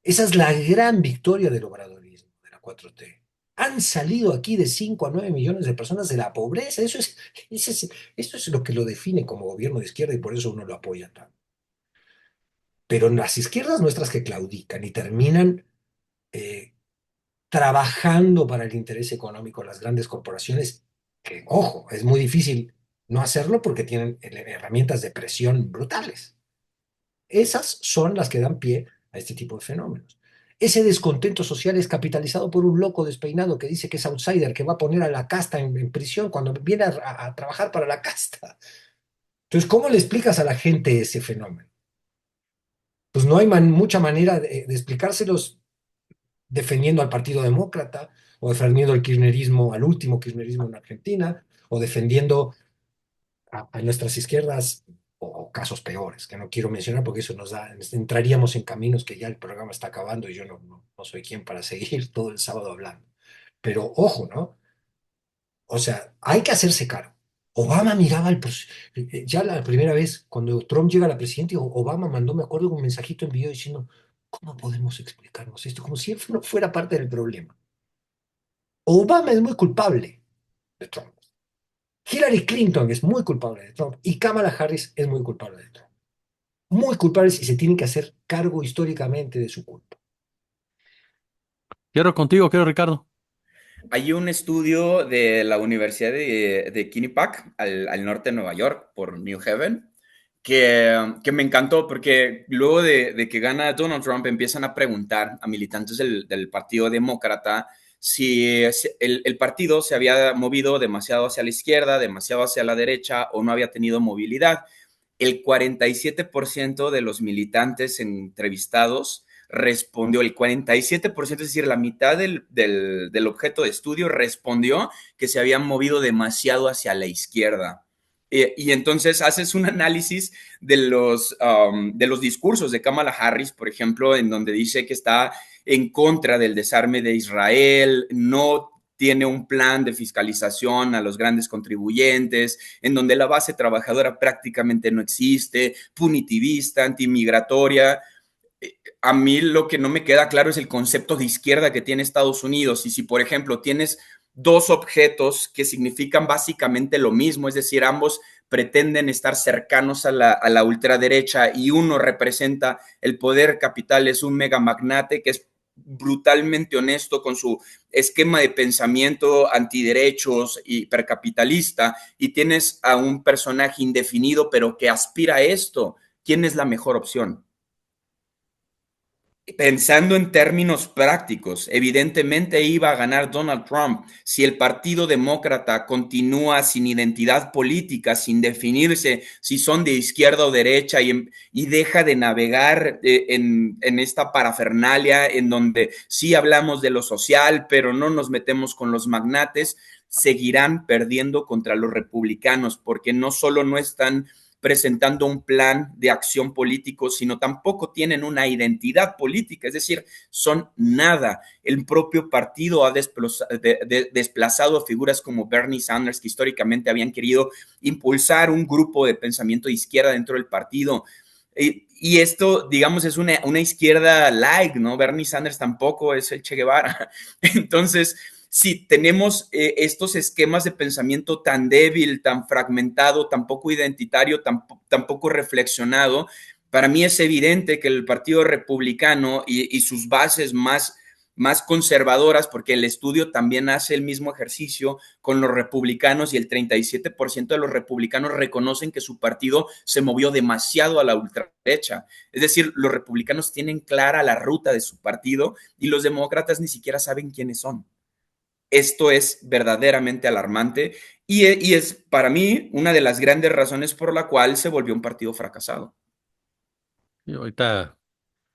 Esa es la gran victoria del obradorismo, de la 4T. Han salido aquí de 5 a 9 millones de personas de la pobreza. Eso es lo que lo define como gobierno de izquierda y por eso uno lo apoya tanto. Pero las izquierdas nuestras que claudican y terminan eh, trabajando para el interés económico de las grandes corporaciones, que, ojo, es muy difícil no hacerlo porque tienen herramientas de presión brutales. Esas son las que dan pie a este tipo de fenómenos. Ese descontento social es capitalizado por un loco despeinado que dice que es outsider, que va a poner a la casta en prisión cuando viene a trabajar para la casta. Entonces, ¿cómo le explicas a la gente ese fenómeno? Pues no hay mucha manera de explicárselos defendiendo al Partido Demócrata o defendiendo el kirchnerismo, al último kirchnerismo en Argentina, o defendiendo a nuestras izquierdas o casos peores, que no quiero mencionar porque eso entraríamos en caminos que ya el programa está acabando y yo no soy quien para seguir todo el sábado hablando. Pero ojo, ¿no? O sea, hay que hacerse cargo. Obama miraba ya la primera vez cuando Trump llega a la presidencia, Obama mandó, me acuerdo, un mensajito en video diciendo, ¿cómo podemos explicarnos esto? Como si él no fuera parte del problema. Obama es muy culpable de Trump. Hillary Clinton es muy culpable de Trump y Kamala Harris es muy culpable de Trump. Muy culpables y se tienen que hacer cargo históricamente de su culpa. Quiero contigo, quiero Ricardo. Hay un estudio de la Universidad de Quinnipiac, al norte de Nueva York, por New Haven, que me encantó porque luego de que gana Donald Trump empiezan a preguntar a militantes del Partido Demócrata si el partido se había movido demasiado hacia la izquierda, demasiado hacia la derecha o no había tenido movilidad. El 47% de los militantes entrevistados respondió, el 47%, es decir, la mitad del objeto de estudio respondió que se habían movido demasiado hacia la izquierda. Y entonces haces un análisis de los discursos de Kamala Harris, por ejemplo, en donde dice que está en contra del desarme de Israel, no tiene un plan de fiscalización a los grandes contribuyentes, en donde la base trabajadora prácticamente no existe, punitivista, antimigratoria. A mí lo que no me queda claro es el concepto de izquierda que tiene Estados Unidos. Y si, por ejemplo, tienes dos objetos que significan básicamente lo mismo, es decir, ambos pretenden estar cercanos a la ultraderecha y uno representa el poder capital, es un mega magnate que es brutalmente honesto con su esquema de pensamiento antiderechos y hipercapitalista, y tienes a un personaje indefinido pero que aspira a esto. ¿Quién es la mejor opción? Pensando en términos prácticos, evidentemente iba a ganar Donald Trump si el Partido Demócrata continúa sin identidad política, sin definirse si son de izquierda o derecha y deja de navegar en esta parafernalia en donde sí hablamos de lo social, pero no nos metemos con los magnates. Seguirán perdiendo contra los republicanos porque no solo no están presentando un plan de acción político, sino tampoco tienen una identidad política, es decir, son nada. El propio partido ha desplazado figuras como Bernie Sanders, que históricamente habían querido impulsar un grupo de pensamiento de izquierda dentro del partido. Y esto, digamos, es una izquierda light, ¿no? Bernie Sanders tampoco es el Che Guevara. Entonces, si tenemos estos esquemas de pensamiento tan débil, tan fragmentado, tan poco identitario, tan poco reflexionado, para mí es evidente que el Partido Republicano y sus bases más conservadoras, porque el estudio también hace el mismo ejercicio con los republicanos y el 37% de los republicanos reconocen que su partido se movió demasiado a la ultraderecha. Es decir, los republicanos tienen clara la ruta de su partido y los demócratas ni siquiera saben quiénes son. Esto es verdaderamente alarmante y es para mí una de las grandes razones por la cual se volvió un partido fracasado. Y ahorita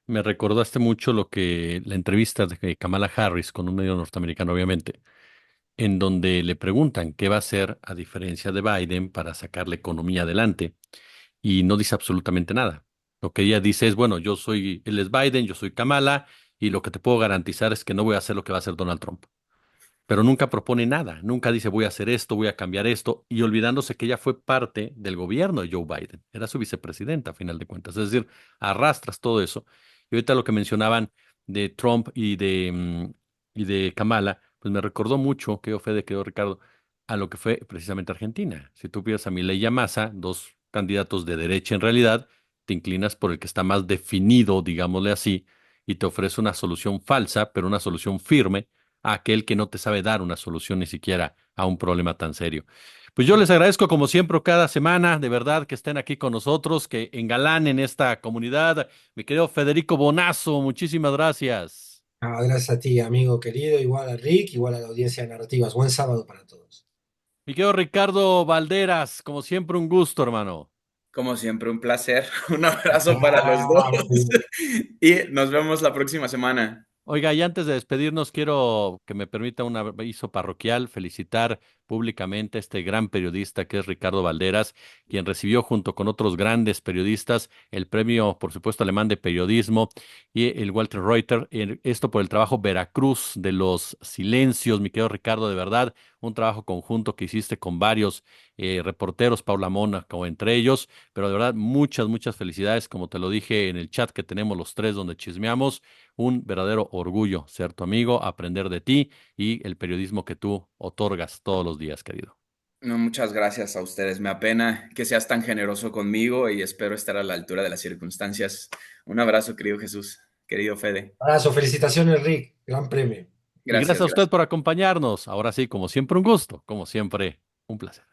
me recordaste mucho lo que la entrevista de Kamala Harris con un medio norteamericano, obviamente, en donde le preguntan qué va a hacer a diferencia de Biden para sacar la economía adelante y no dice absolutamente nada. Lo que ella dice es, bueno, él es Biden, yo soy Kamala y lo que te puedo garantizar es que no voy a hacer lo que va a hacer Donald Trump. Pero nunca propone nada, nunca dice voy a hacer esto, voy a cambiar esto, y olvidándose que ella fue parte del gobierno de Joe Biden, era su vicepresidenta a final de cuentas, es decir, arrastras todo eso. Y ahorita lo que mencionaban de Trump y de Kamala, pues me recordó mucho, quedó Fede, quedó Ricardo, a lo que fue precisamente Argentina. Si tú piensas a Milei y a Massa, dos candidatos de derecha en realidad, te inclinas por el que está más definido, digámosle así, y te ofrece una solución falsa, pero una solución firme a aquel que no te sabe dar una solución ni siquiera a un problema tan serio. Pues yo les agradezco como siempre cada semana, de verdad, que estén aquí con nosotros, que engalanen esta comunidad. Mi querido Federico Bonazo, muchísimas gracias. Gracias a ti, amigo querido, igual a Rick, igual a la audiencia de narrativas. Buen sábado para todos. Mi querido Ricardo Valderas, como siempre, un gusto, hermano. Como siempre, un placer. Un abrazo para los dos Ah, y nos vemos la próxima semana. Oiga, y antes de despedirnos, quiero que me permita un aviso parroquial, felicitar públicamente a este gran periodista que es Ricardo Valderas, quien recibió junto con otros grandes periodistas el premio, por supuesto, alemán de periodismo y el Walter Reuter, esto por el trabajo Veracruz de los silencios, mi querido Ricardo, de verdad, un trabajo conjunto que hiciste con varios reporteros, Paula Mónaco entre ellos, pero de verdad, muchas, muchas felicidades, como te lo dije en el chat que tenemos los tres donde chismeamos. Un verdadero orgullo ser tu amigo, aprender de ti y el periodismo que tú otorgas todos los días, querido. No, muchas gracias a ustedes. Me apena que seas tan generoso conmigo y espero estar a la altura de las circunstancias. Un abrazo, querido Jesús, querido Fede. abrazo, felicitaciones, Rick. Gran premio. Y gracias Gracias, a usted gracias. por acompañarnos. Ahora sí, como siempre, un gusto, como siempre, un placer.